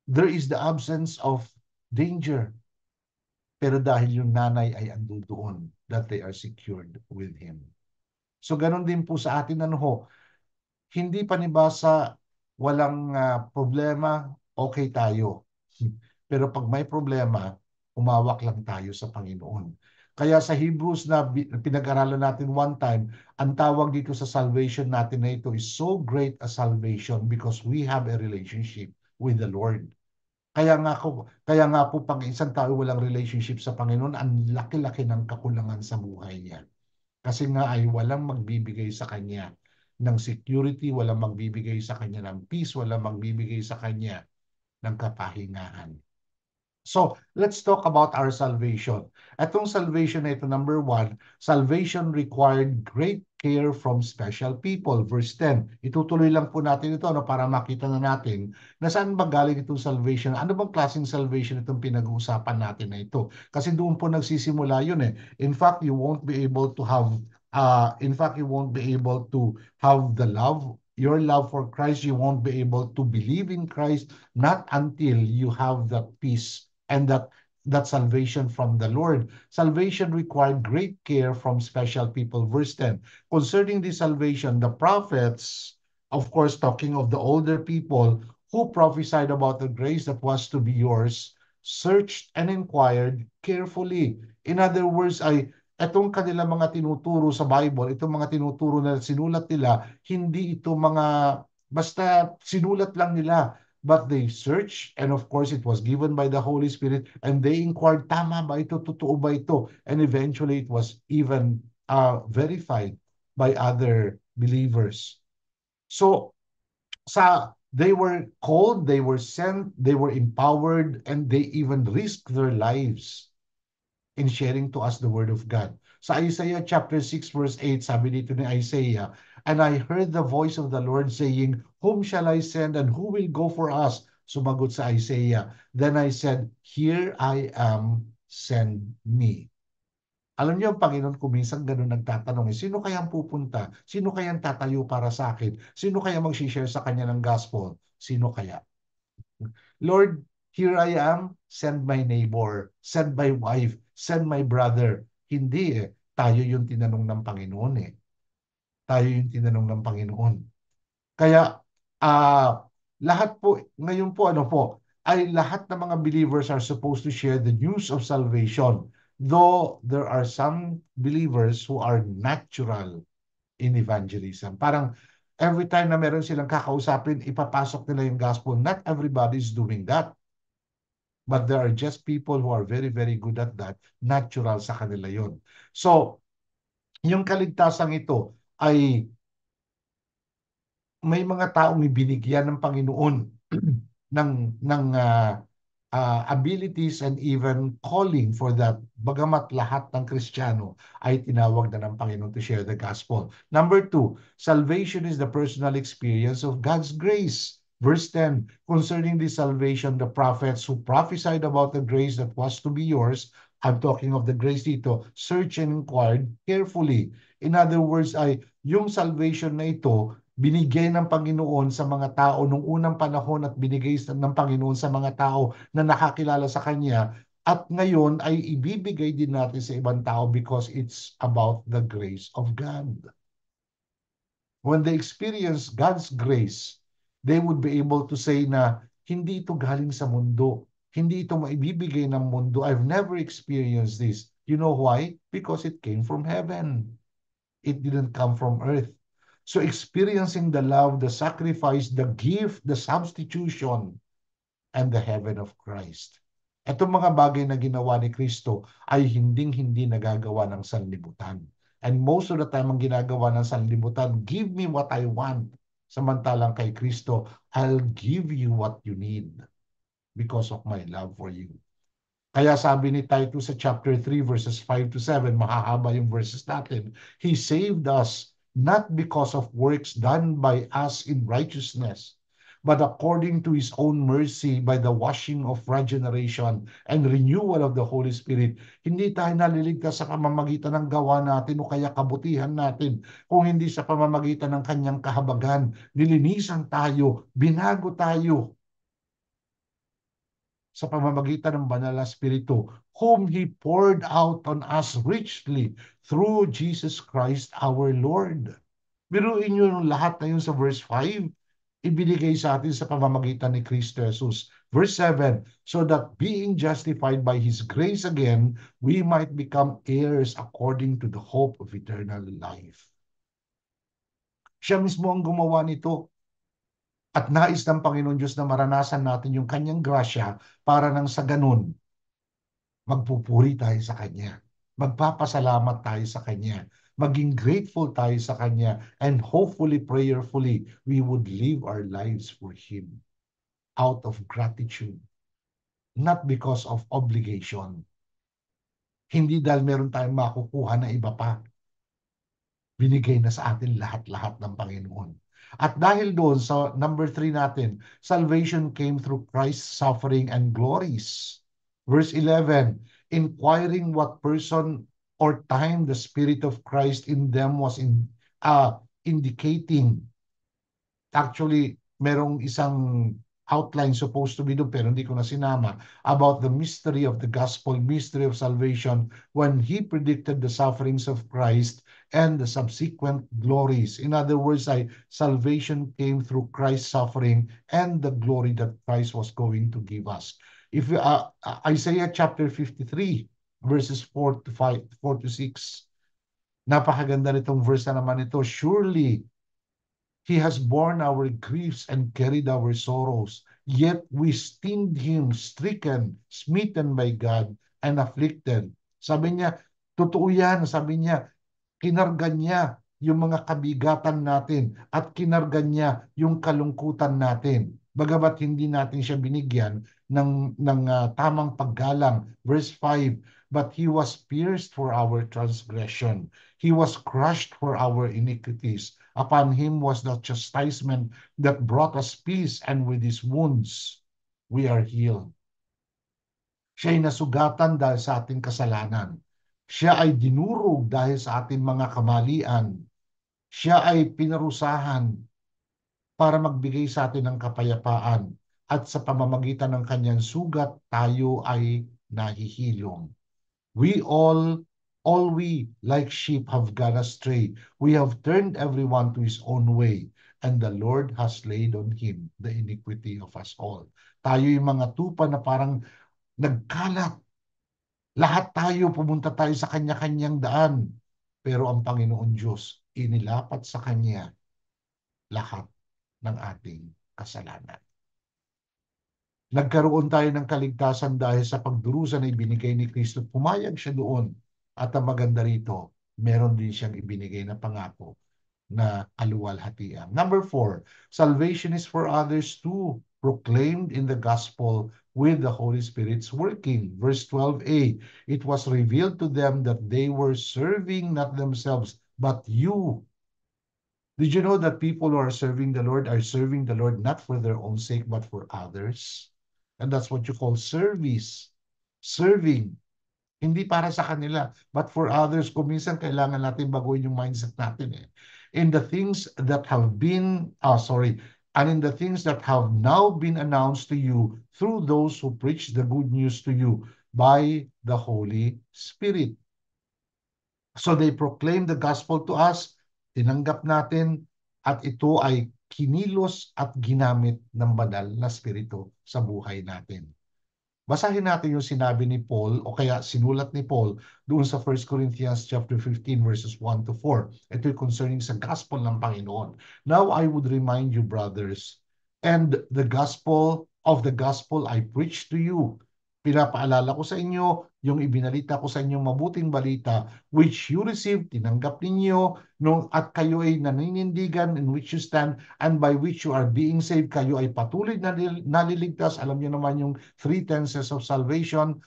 there is the absence of danger, pero dahil yung nanay ay ando doon, that they are secured with him. So ganun din po sa atin, hindi panibasa, walang problema, okay tayo. Pero pag may problema, umawak lang tayo sa Panginoon. Kaya sa Hebrews na pinag-aralan natin one time, ang tawag dito sa salvation natin na ito is so great a salvation because we have a relationship with the Lord. Kaya nga po pag isang tao walang relationship sa Panginoon, ang laki-laki ng kakulangan sa buhay niya. Kasi nga ay walang magbibigay sa kanya ng security, walang magbibigay sa kanya ng peace, walang magbibigay sa kanya ng kapahingahan. So, let's talk about our salvation. Itong salvation na ito, number 1, salvation required great care from special people. Verse 10, itutuloy lang po natin ito para makita na natin na saan ba galing itong salvation. Ano bang klaseng salvation itong pinag-uusapan natin na ito? Kasi doon po nagsisimula yun eh. In fact, you won't be able to have the your love for Christ. You won't be able to believe in Christ not until you have that peace and that that salvation from the Lord. Salvation required great care from special people. Verse 10, concerning the salvation, the prophets, of course, talking of the older people who prophesied about the grace that was to be yours, searched and inquired carefully. In other words, itong kanilang mga tinuturo sa Bible, itong mga tinuturo na sinulat nila, hindi ito mga basta sinulat lang nila, but they searched, and of course it was given by the Holy Spirit, and they inquired, tama ba ito, totoo ba ito? And eventually it was even verified by other believers. So they were called, they were sent, they were empowered, and they even risked their lives in sharing to us the word of God. Sa Isaiah chapter 6 verse 8, sabi dito ni Isaiah, and I heard the voice of the Lord saying, whom shall I send and who will go for us? Sumagot sa Isaiah. Then I said, here I am, send me. Alam niyo, ang Panginoon kuminsan ganun nagtatanong, sino kayang pupunta? Sino kayang tatayo para sa akin? Sino kaya mag-share sa kanya ng gospel? Sino kaya? Lord, here I am, send my neighbor, send my wife, send my brother. Hindi eh. Tayo yung tinanong ng Panginoon eh. Tayo yung tinanong ng Panginoon. Kaya, lahat po, ngayon po, ay lahat ng mga believers are supposed to share the news of salvation. Though there are some believers who are natural in evangelism. Parang every time na meron silang kakausapin, ipapasok nila yung gospel. Not everybody is doing that. But there are just people who are very, very good at that. Natural sa kanila yon. So, yung kaligtasang ito ay may mga taong ibinigyan ng Panginoon ng abilities and even calling for that. Bagamat lahat ng Kristiyano ay tinawag na ng Panginoon to share the gospel. Number 2, salvation is the personal experience of God's grace. Verse 10, concerning the salvation, the prophets who prophesied about the grace that was to be yours, I'm talking of the grace dito, search and inquired carefully. In other words, ay yung salvation na ito, binigay ng Panginoon sa mga tao nung unang panahon at binigay ng Panginoon sa mga tao na nakakilala sa Kanya, at ngayon ay ibibigay din natin sa ibang tao because it's about the grace of God. When they experience God's grace, they would be able to say na hindi ito galing sa mundo. Hindi ito maibibigay ng mundo. I've never experienced this. You know why? Because it came from heaven. It didn't come from earth. So experiencing the love, the sacrifice, the gift, the substitution, and the heaven of Christ. Itong mga bagay na ginawa ni Kristo ay hinding-hindi nagagawa ng sanlibutan. And most of the time ang ginagawa ng sanlibutan, give me what I want. Samantalang kay Kristo, I'll give you what you need because of my love for you. Kaya sabi ni Titus sa chapter 3 verses 5 to 7, mahahaba yung verses natin, He saved us not because of works done by us in righteousness, but according to His own mercy by the washing of regeneration and renewal of the Holy Spirit. Hindi tayo naliligtas sa pamamagitan ng gawa natin o kaya kabutihan natin, kung hindi sa pamamagitan ng Kanyang kahabagan. Nilinisan tayo, binago tayo sa pamamagitan ng Banal na Espiritu, whom He poured out on us richly through Jesus Christ our Lord. Biruin nyo yung lahat na yun sa verse 5, ibinigay sa atin sa pamamagitan ni Kristo Jesus. Verse 7, so that being justified by His grace again, we might become heirs according to the hope of eternal life. Siya mismo ang gumawa nito. At nais ng Panginoon Diyos na maranasan natin yung Kanyang grasya para nang sa ganun, magpupuri tayo sa Kanya. Magpapasalamat tayo sa Kanya. Maging grateful tayo sa Kanya. And hopefully, prayerfully, we would live our lives for Him out of gratitude. Not because of obligation. Hindi dahil meron tayong makukuha na iba pa. Binigay na sa atin lahat-lahat ng Panginoon. At dahil doon sa number 3 natin, salvation came through Christ's suffering and glories. Verse 11, inquiring what person or time the Spirit of Christ in them was indicating. Actually, merong isang outline supposed to be doon pero hindi ko na sinama about the mystery of the gospel, mystery of salvation when he predicted the sufferings of Christ and the subsequent glories. In other words, salvation came through Christ's suffering and the glory that Christ was going to give us. If Isaiah chapter 53 verses 4 to 5, 4 to 6. Napakaganda nitong verse na naman ito. Surely He has borne our griefs and carried our sorrows. Yet we esteemed him stricken, smitten by God, and afflicted. Sabi niya, totoo yan. Sabi niya, kinarga niya yung mga kabigatan natin at kinarga niya yung kalungkutan natin. Bagamat hindi natin siya binigyan ng tamang paggalang. Verse 5, but he was pierced for our transgression. He was crushed for our iniquities. Upon him was the chastisement that brought us peace, and with his wounds we are healed. Siya'y nasugatan dahil sa ating kasalanan. Siya ay dinurog dahil sa ating mga kamalian. Siya ay pinarusahan para magbigay sa atin ng kapayapaan. At sa pamamagitan ng kanyang sugat, tayo ay nahihilom. All we, like sheep, have gone astray. We have turned everyone to his own way, and the Lord has laid on him the iniquity of us all. Tayo yung mga tupa na parang nagkalat. Lahat tayo, pumunta tayo sa kanya-kanyang daan. Pero ang Panginoon Diyos, inilapat sa kanya lahat ng ating kasalanan. Nagkaroon tayo ng kaligtasan dahil sa pagdurusa na ibinigay ni Kristo. Pumayag siya doon. At ang maganda rito, meron din siyang ibinigay na pangako na kaluwalhatian. Number 4, salvation is for others too, proclaimed in the gospel with the Holy Spirit's working. Verse 12a, it was revealed to them that they were serving not themselves, but you. Did you know that people who are serving the Lord not for their own sake, but for others? And that's what you call service. Serving. Hindi para sa kanila, but for others. Kung minsan kailangan natin baguhin yung mindset natin. In the things that have been, and in the things that have now been announced to you through those who preach the good news to you by the Holy Spirit. So they proclaim the gospel to us, tinanggap natin, at ito ay kinilos at ginamit ng banal na spirito sa buhay natin. Basahin natin yung sinabi ni Paul o kaya sinulat ni Paul doon sa 1 Corinthians chapter 15 verses 1 to 4. Ito'y concerning sa gospel ng Panginoon. Now I would remind you, brothers, and the gospel I preach to you. Pinapaalala ko sa inyo yung ibinalita ko sa inyong mabuting balita which you received, tinanggap ninyo, at kayo ay naninindigan in which you stand and by which you are being saved. Kayo ay patuloy na naliligtas. Alam niyo naman yung 3 tenses of salvation,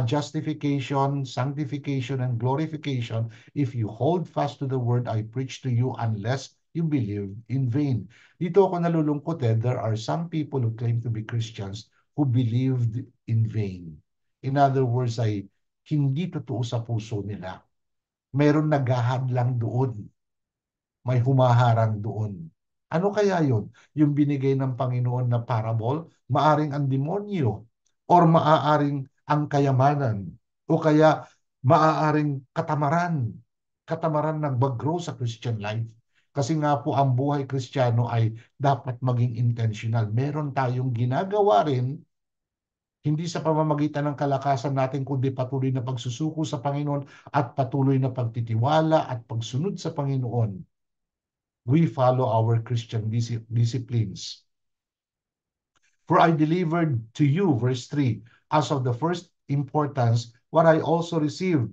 justification, sanctification, and glorification. If you hold fast to the word I preach to you unless you believe in vain. Dito ako nalulungkot there are some people who claim to be Christians who believed in vain. In other words, ay hindi totoo sa puso nila. Mayroon naghahadlang doon. May humaharang doon. Ano kaya yun? Yung binigay ng Panginoon na parable, maaring ang demonyo, or maaaring ang kayamanan, o kaya maaaring katamaran. Katamaran nag-grow sa Christian life. Kasi nga po ang buhay Kristiyano ay dapat maging intentional. Meron tayong ginagawa rin, hindi sa pamamagitan ng kalakasan natin, kundi patuloy na pagsusuko sa Panginoon at patuloy na pagtitiwala at pagsunod sa Panginoon. We follow our Christian disciplines. For I delivered to you, verse 3, as of the first importance, what I also received,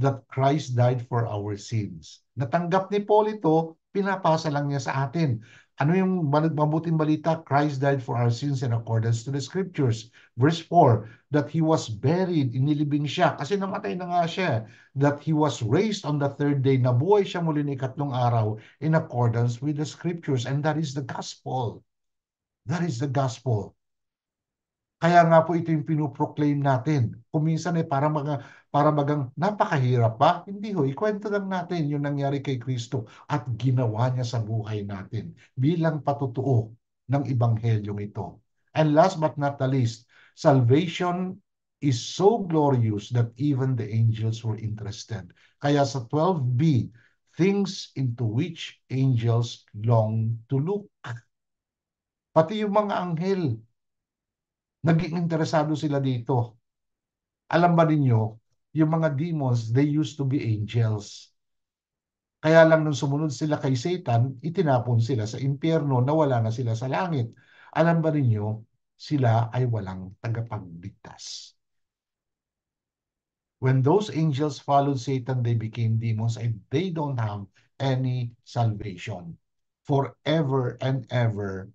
that Christ died for our sins. Natanggap ni Paul ito, pinapasa lang niya sa atin. Ano yung mabuting balita? Christ died for our sins in accordance to the scriptures. Verse 4, that he was buried, inilibing siya, kasi namatay na nga siya. That he was raised on the third day, nabuhay siya muli ng ikatlong araw in accordance with the scriptures. And that is the gospel. That is the gospel. Kaya nga po ito yung pinoproclaim natin. Kung minsan ay para bagang napakahirap ba? Hindi ho, ikwento lang natin yung nangyari kay Kristo at ginawa niya sa buhay natin bilang patutuo ng ibanghelyong ito. And last but not the least, salvation is so glorious that even the angels were interested. Kaya sa 12b, things into which angels long to look. Pati yung mga anghel, naging interesado sila dito. Alam ba ninyo, yung mga demons, they used to be angels. Kaya lang nung sumunod sila kay Satan, itinapon sila sa impyerno, nawala na sila sa langit. Alam ba ninyo, sila ay walang tagapagligtas. When those angels followed Satan, they became demons and they don't have any salvation. Forever and ever,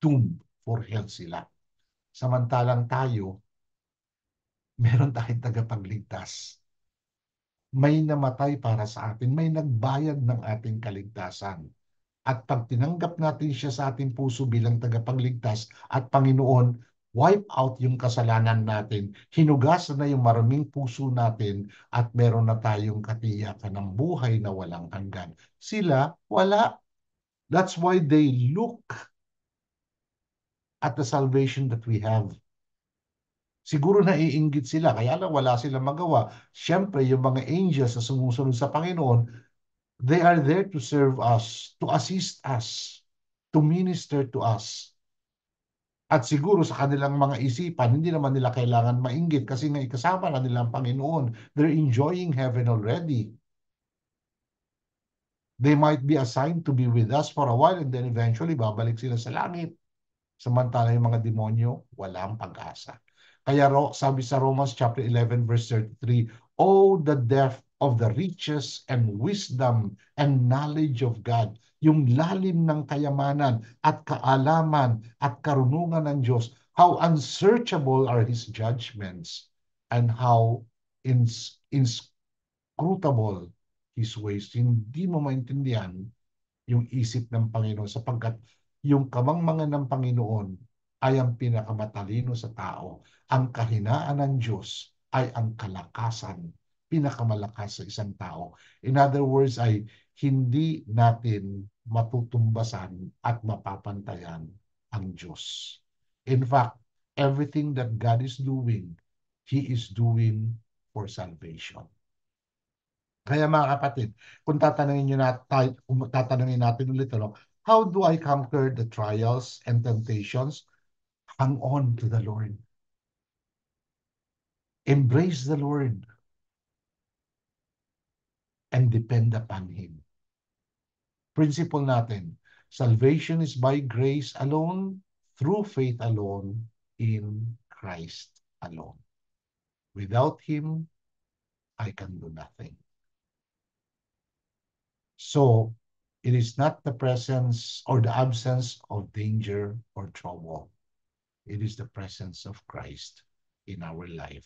doomed for hell sila. Samantalang tayo, meron tayong tagapagligtas. May namatay para sa atin, may nagbayad ng ating kaligtasan. At pag tinanggap natin siya sa ating puso bilang tagapagligtas at Panginoon, wipe out yung kasalanan natin, hinugasan na yung maraming puso natin at meron na tayong katiyakan ng buhay na walang hanggan. Sila, wala. That's why they look at the salvation that we have. Siguro naiinggit sila, kaya lang wala silang magawa. Siyempre, yung mga angels na sumusunod sa Panginoon, they are there to serve us, to assist us, to minister to us. At siguro sa kanilang mga isipan, hindi naman nila kailangan mainggit kasi nga ikasama na nilang Panginoon. They're enjoying heaven already. They might be assigned to be with us for a while and then eventually babalik sila sa langit. Samantala yung mga demonyo, walang pag-asa. Kaya sabi sa Romans chapter 11 verse 33, "Oh, the depth of the riches and wisdom and knowledge of God." Yung lalim ng kayamanan at kaalaman at karunungan ng Diyos. How unsearchable are His judgments and how inscrutable His ways. Hindi mo maintindihan yung isip ng Panginoon sapagkat yung kamangmangan ng Panginoon ay ang pinakamatalino sa tao. Ang kahinaan ng Diyos ay ang kalakasan, pinakamalakas sa isang tao. In other words ay hindi natin matutumbasan at mapapantayan ang Diyos. In fact, everything that God is doing, He is doing for salvation. Kaya mga kapatid, kung tatanungin natin ulit, how do I conquer the trials and temptations? Hang on to the Lord. Embrace the Lord and depend upon Him. Principle natin, salvation is by grace alone, through faith alone, in Christ alone. Without Him, I can do nothing. So, it is not the presence or the absence of danger or trouble. It is the presence of Christ in our life.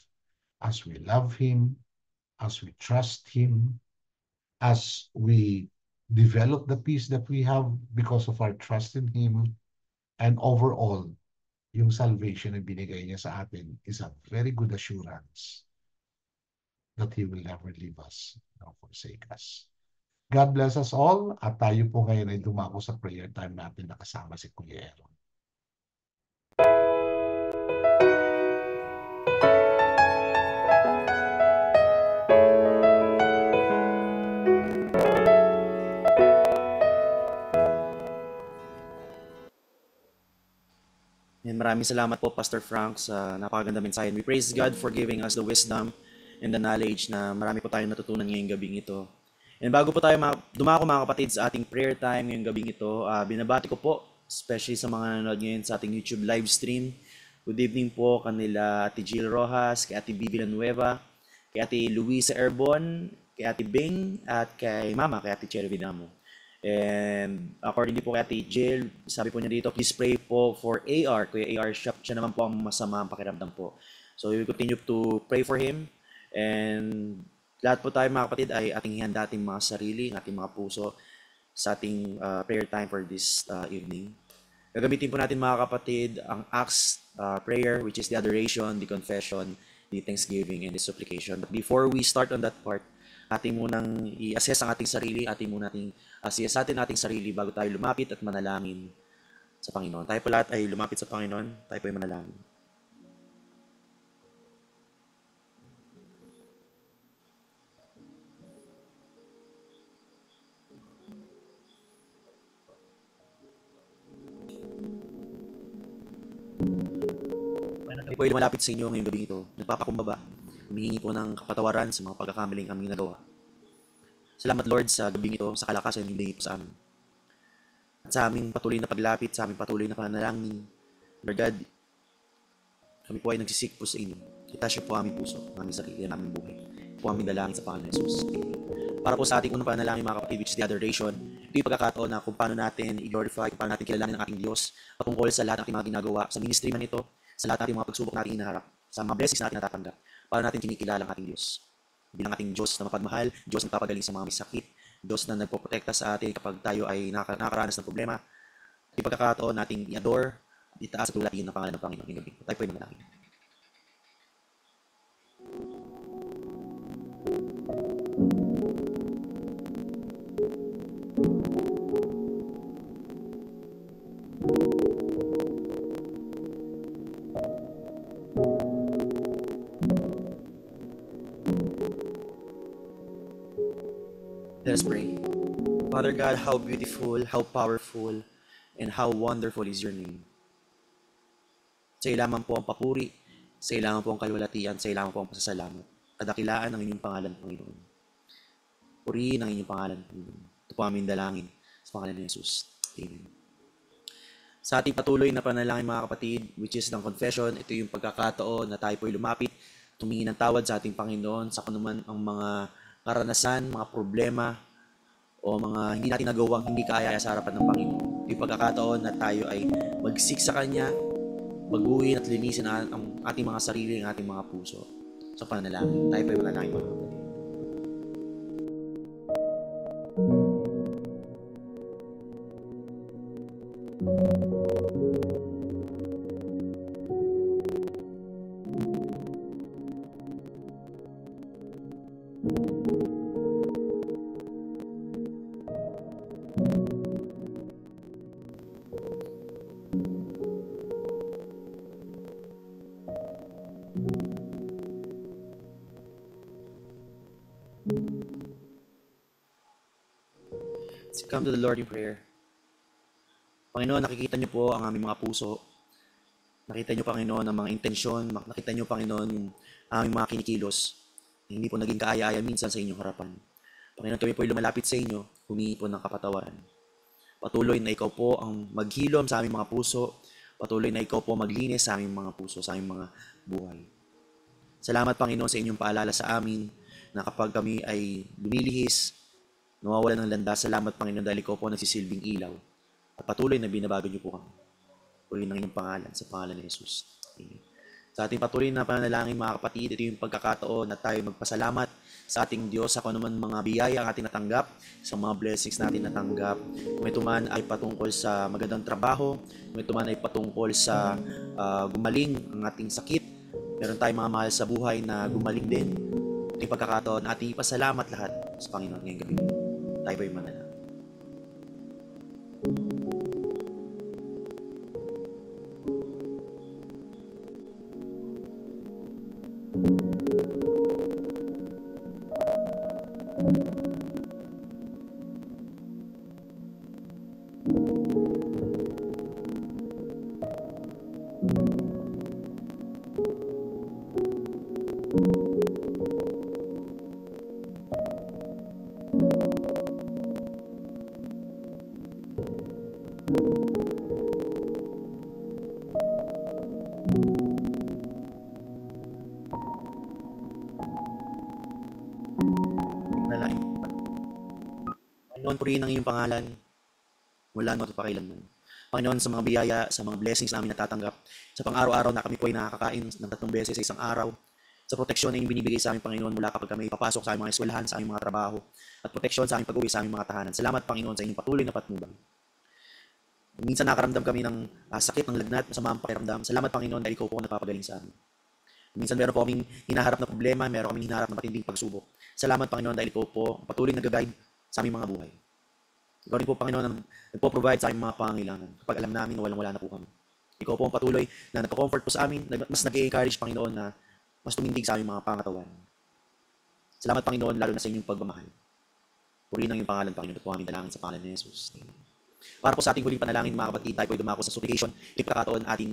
As we love Him, as we trust Him, as we develop the peace that we have because of our trust in Him, and overall, yung salvation na binigay niya sa atin is a very good assurance that He will never leave us nor forsake us. God bless us all at tayo po ngayon ay dumako sa prayer time natin na kasama si Kuya Aaron. And maraming salamat po, Pastor Frank, sa napakaganda mensahe. We praise God for giving us the wisdom and the knowledge na marami po tayong natutunan ngayong gabing ito. And bago po tayo dumako mga kapatid sa ating prayer time ngayong gabing ito, binabati ko po, especially sa mga nanonood ngayon sa ating YouTube live stream. Good evening po kanila Ate Jill Rojas, kay Ate Bibi Villanueva, kay Ate Luisa Erbon, kay Ate Bing, at kay Mama, kay Ate Cherry Vidamo. And according po kay Ate Jill, sabi po niya dito, please pray po for AR. Kuya AR, siya naman po ang masama ang pakiramdam po. So we will continue to pray for him. And lahat po tayo mga kapatid ay ating ihanda ating mga sarili, ating mga puso sa ating prayer time for this evening. Gagamitin po natin mga kapatid ang Acts prayer, which is the adoration, the confession, the thanksgiving, and the supplication. But before we start on that part, ating munang i-assess ang ating sarili, ating munang siyasatin ating sarili bago tayo lumapit at manalangin sa Panginoon. Tayo po lahat ay lumapit sa Panginoon. Tayo po ay manalangin. Tayo po ay lumalapit sa inyo ngayong gabi ito. Nagpapakumbaba. Humihingi po ng kapatawaran sa mga pagkakamaling aming nagawa. Salamat Lord sa gabi ito, sa kalakasan ng hindi po sa amin. At sa aming patuloy na paglapit, sa aming patuloy na panalangin, Lord God, kami po ay nagsisik po sa inyo. Itasyo po aming puso, aming sarili, aming buhay. Po aming dalangin sa Panginoon Jesus. Para po sa ating unang panalangin mga kapatid, which is the adoration, ito yung pagkakataon na kung paano natin i-glorify, kung paano natin kilalanin ang ating Diyos, patungkol sa lahat ng ating mga ginagawa, sa ministry man ito, sa lahat ng ating mga pagsubok natin inaharap, sa mga blessings natin natatanggap, para natin kinikilala ang ating Diyos. Bilang ating Diyos na mapagmahal, Diyos na nagpapagaling sa mga may sakit, Diyos na nagpoprotekta sa atin kapag tayo ay nakakaranas ng problema. At yung pagkakataon nating i-adore, itaas at tulatin ang pangalan ng Panginoon ng gabi. Tayo po ay manalangin. Let us pray. Father God, how beautiful, how powerful, and how wonderful is your name. Sa iyo lamang po ang papuri, sa iyo lamang po ang kalwalatian, sa iyo lamang po ang pasasalamat. Kadakilaan ang inyong pangalan, Panginoon. Purihin ang inyong pangalan, Panginoon. Ito po aming dalangin sa pangalan ni Jesus. Amen. Sa ating patuloy na panalangin mga kapatid, which is ng confession, ito yung pagkakataon na tayo po ay lumapit, tumingin ng tawad sa ating Panginoon sa kanuman ang mga karanasan, mga problema, o mga hindi natin nagawang hindi kaaya sa harapan ng Panginoon. Yung pagkakataon na tayo ay magsik sa Kanya, baguhin at linisin ang ating mga sarili, ang ating mga puso sa panalangin. Tayo pa yung manalangin mga kapatid. Let's come to the Lord in prayer. Panginoon, nakikita niyo po ang aming mga puso. Nakita niyo, Panginoon, ang mga intensyon. Nakita niyo, Panginoon, yung aming mga kinikilos. Hindi po naging kaaya-aya minsan sa inyong harapan. Panginoon, kami po ay lumalapit sa inyo, humingi po ng kapatawaran. Patuloy na ikaw po ang maghilom sa aming mga puso. Patuloy na ikaw po maglinis sa aming mga puso, sa aming mga buhay. Salamat, Panginoon, sa inyong paalala sa amin na kapag kami ay lumilihis, nawawala ng landas. Salamat, Panginoon, dahil ikaw po nagsisilbing ilaw. At patuloy na binabago niyo po kami. Purihin ng inyong pangalan, sa pangalan ni Jesus. Amen. Sa ating patuloy na panalangin mga kapatid, ito yung pagkakataon na tayo magpasalamat sa ating Diyos sa kung anuman mga biyaya ang ating natanggap, sa mga blessings natin natanggap. Kung ito man ay patungkol sa magandang trabaho, kung ito man ay patungkol sa gumaling ang ating sakit, meron tayong mga mahal sa buhay na gumaling din. Ito yung pagkakataon, ating ipasalamat lahat sa Panginoon ngayong gabi. Tayo pa yung manalangin. Panginoon, purihin ang iyong pangalan mula noon at pakailanman. Panginoon, sa mga biyaya, sa mga blessings namin natatanggap, sa pang-araw-araw na kami po ay nakakain ng 3 beses sa isang araw, sa proteksyon na inyong binibigay sa aming Panginoon mula kapag kami papasok sa aming mga eskwelahan, sa aming mga trabaho, at proteksyon sa aming pag-uwi sa aming mga tahanan. Salamat, Panginoon, sa inyong patuloy na patnubang. Minsan nakaramdam kami ng sakit, ng lagnat, masama ang pakiramdam. Salamat, Panginoon, dahil ikaw po ang nagpapagaling sa amin. Minsan meron po kaming hinaharap na problema, meron kaming hinaharap na matinding pagsubok. Salamat, Panginoon, dahil ikaw po patuloy nag-guide sa aming mga buhay. Ikaw rin po, Panginoon, ang nagpo-provide sa aming mga pangangailangan kapag alam namin na walang-wala na po kami. Ikaw po ang patuloy na nagpa-comfort po sa amin, mas nag-encourage, Panginoon, na mas tumindig sa aming mga pangatawan. Salamat, Panginoon, lalo na sa inyong pagmamahal. Purihin ang iyong pangalan, Panginoon, at po aming dalangin sa pangalan ni Jesus. Para po sa ating huling panalangin, mga kapatid, tayo po ay dumako sa supplication. Ito pagkakataon ating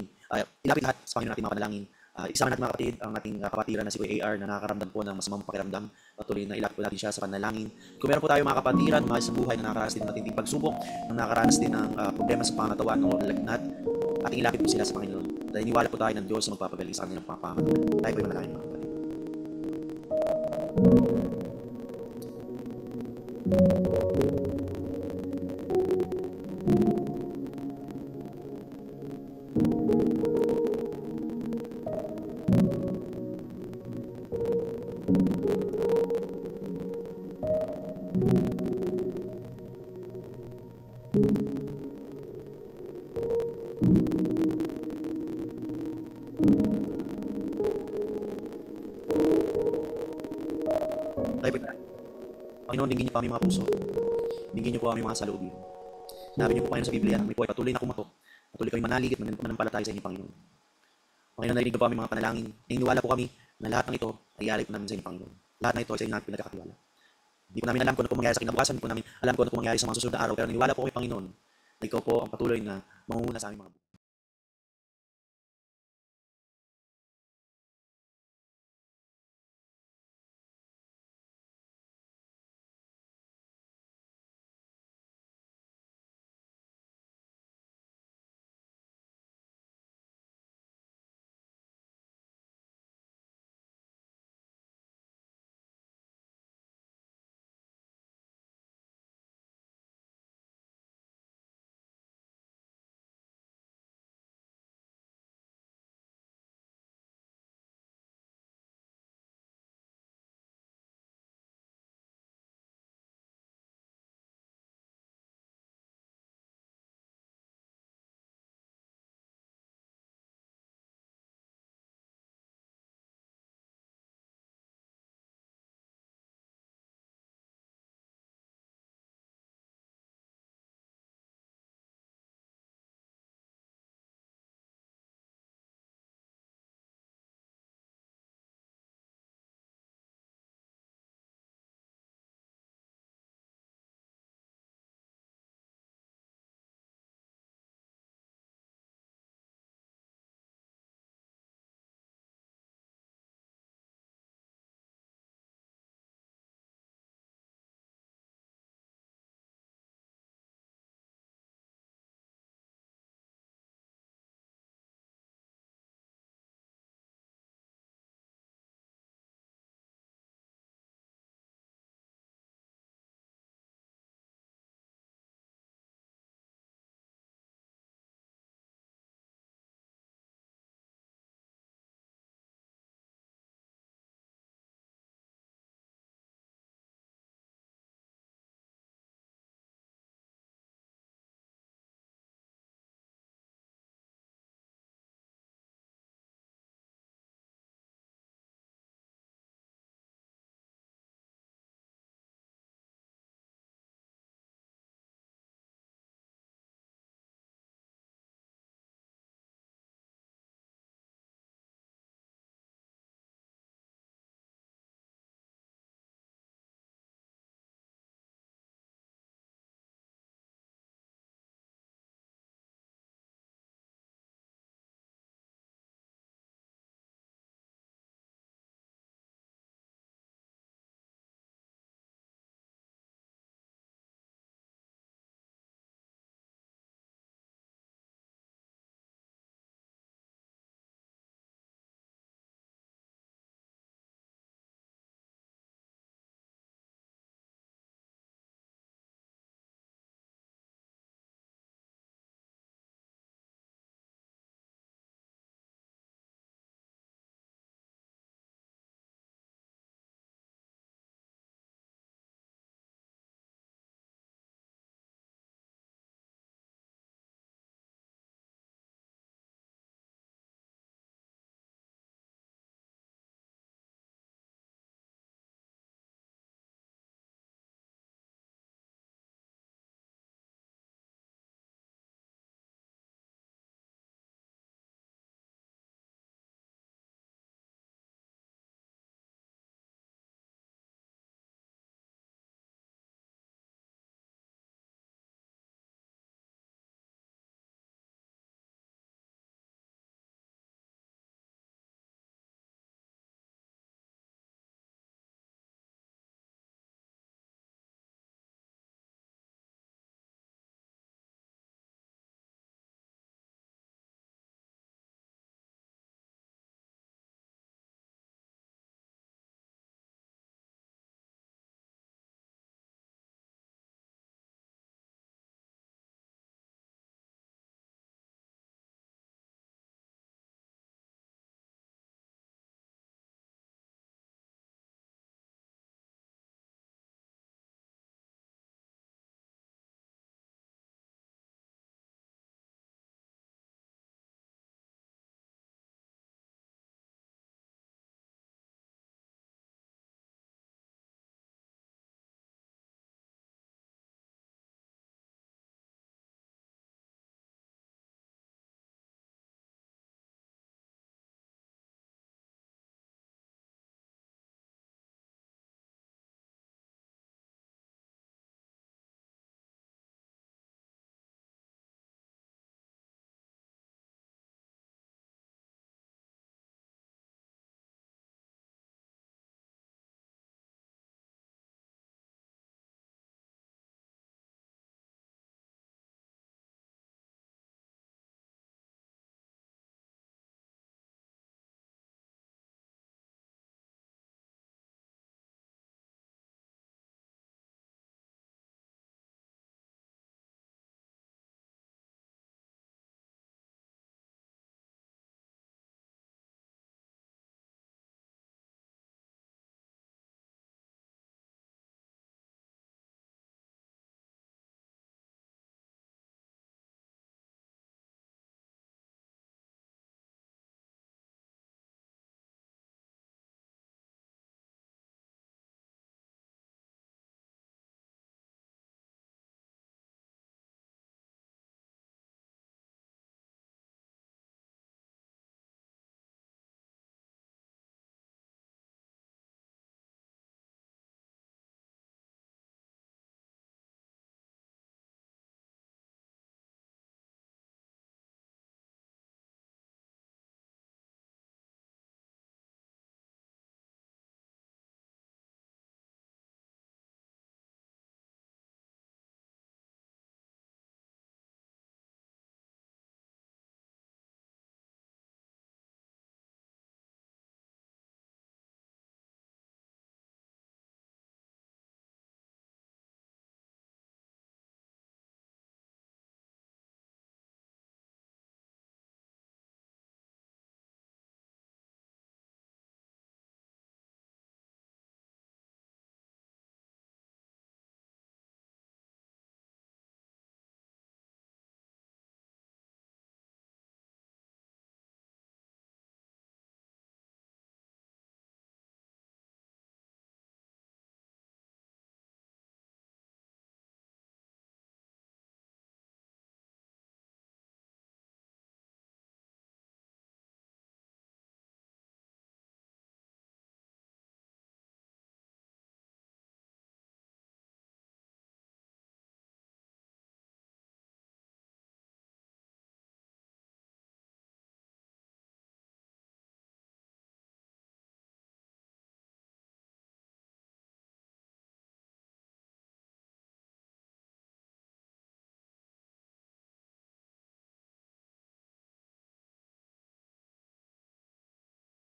ilapit lahat sa Panginoon natin mga panalangin. Isama natin mga kapatid, ang ating kapatiran na si Kuya AR na nakakaramdam po ng masamang pakiramdam. Patuloy na ilapit po natin siya sa panalangin. Kung meron po tayo mga kapatiran, mga sa buhay na nakakaranas din ng matinding pagsubok, na nakakaranas din ng problema sa pangatawan o lagnat, ating ilapit po sila sa Panginoon. Dahil niwala po tayo ng Diyos na magpapagaling sa kanilang pangatawan. Tayo po ay manalangin mga kapatid. Panginoon, dinggin niyo po aming mga puso. Dinggin niyo po aming mga saloobin. Sinabi niyo po Panginoon sa Biblia, kami po ay patuloy na kumato. Patuloy kami manalig at manampalataya sa inyo, Panginoon. Panginoon, narinig po aming mga panalangin. Naniniwala po kami na lahat ng ito ay ialay po namin sa inyo, Panginoon. Lahat ng ito ay sa inyo namin pinagkakatiwala. Hindi po namin alam kung ano po mangyayari sa kinabukasan. Hindi po namin alam kung ano po mangyayari sa mga susunod na araw. Pero naniniwala po kami, Panginoon, na ikaw po ang patuloy na mangunguna sa aming mga buhay.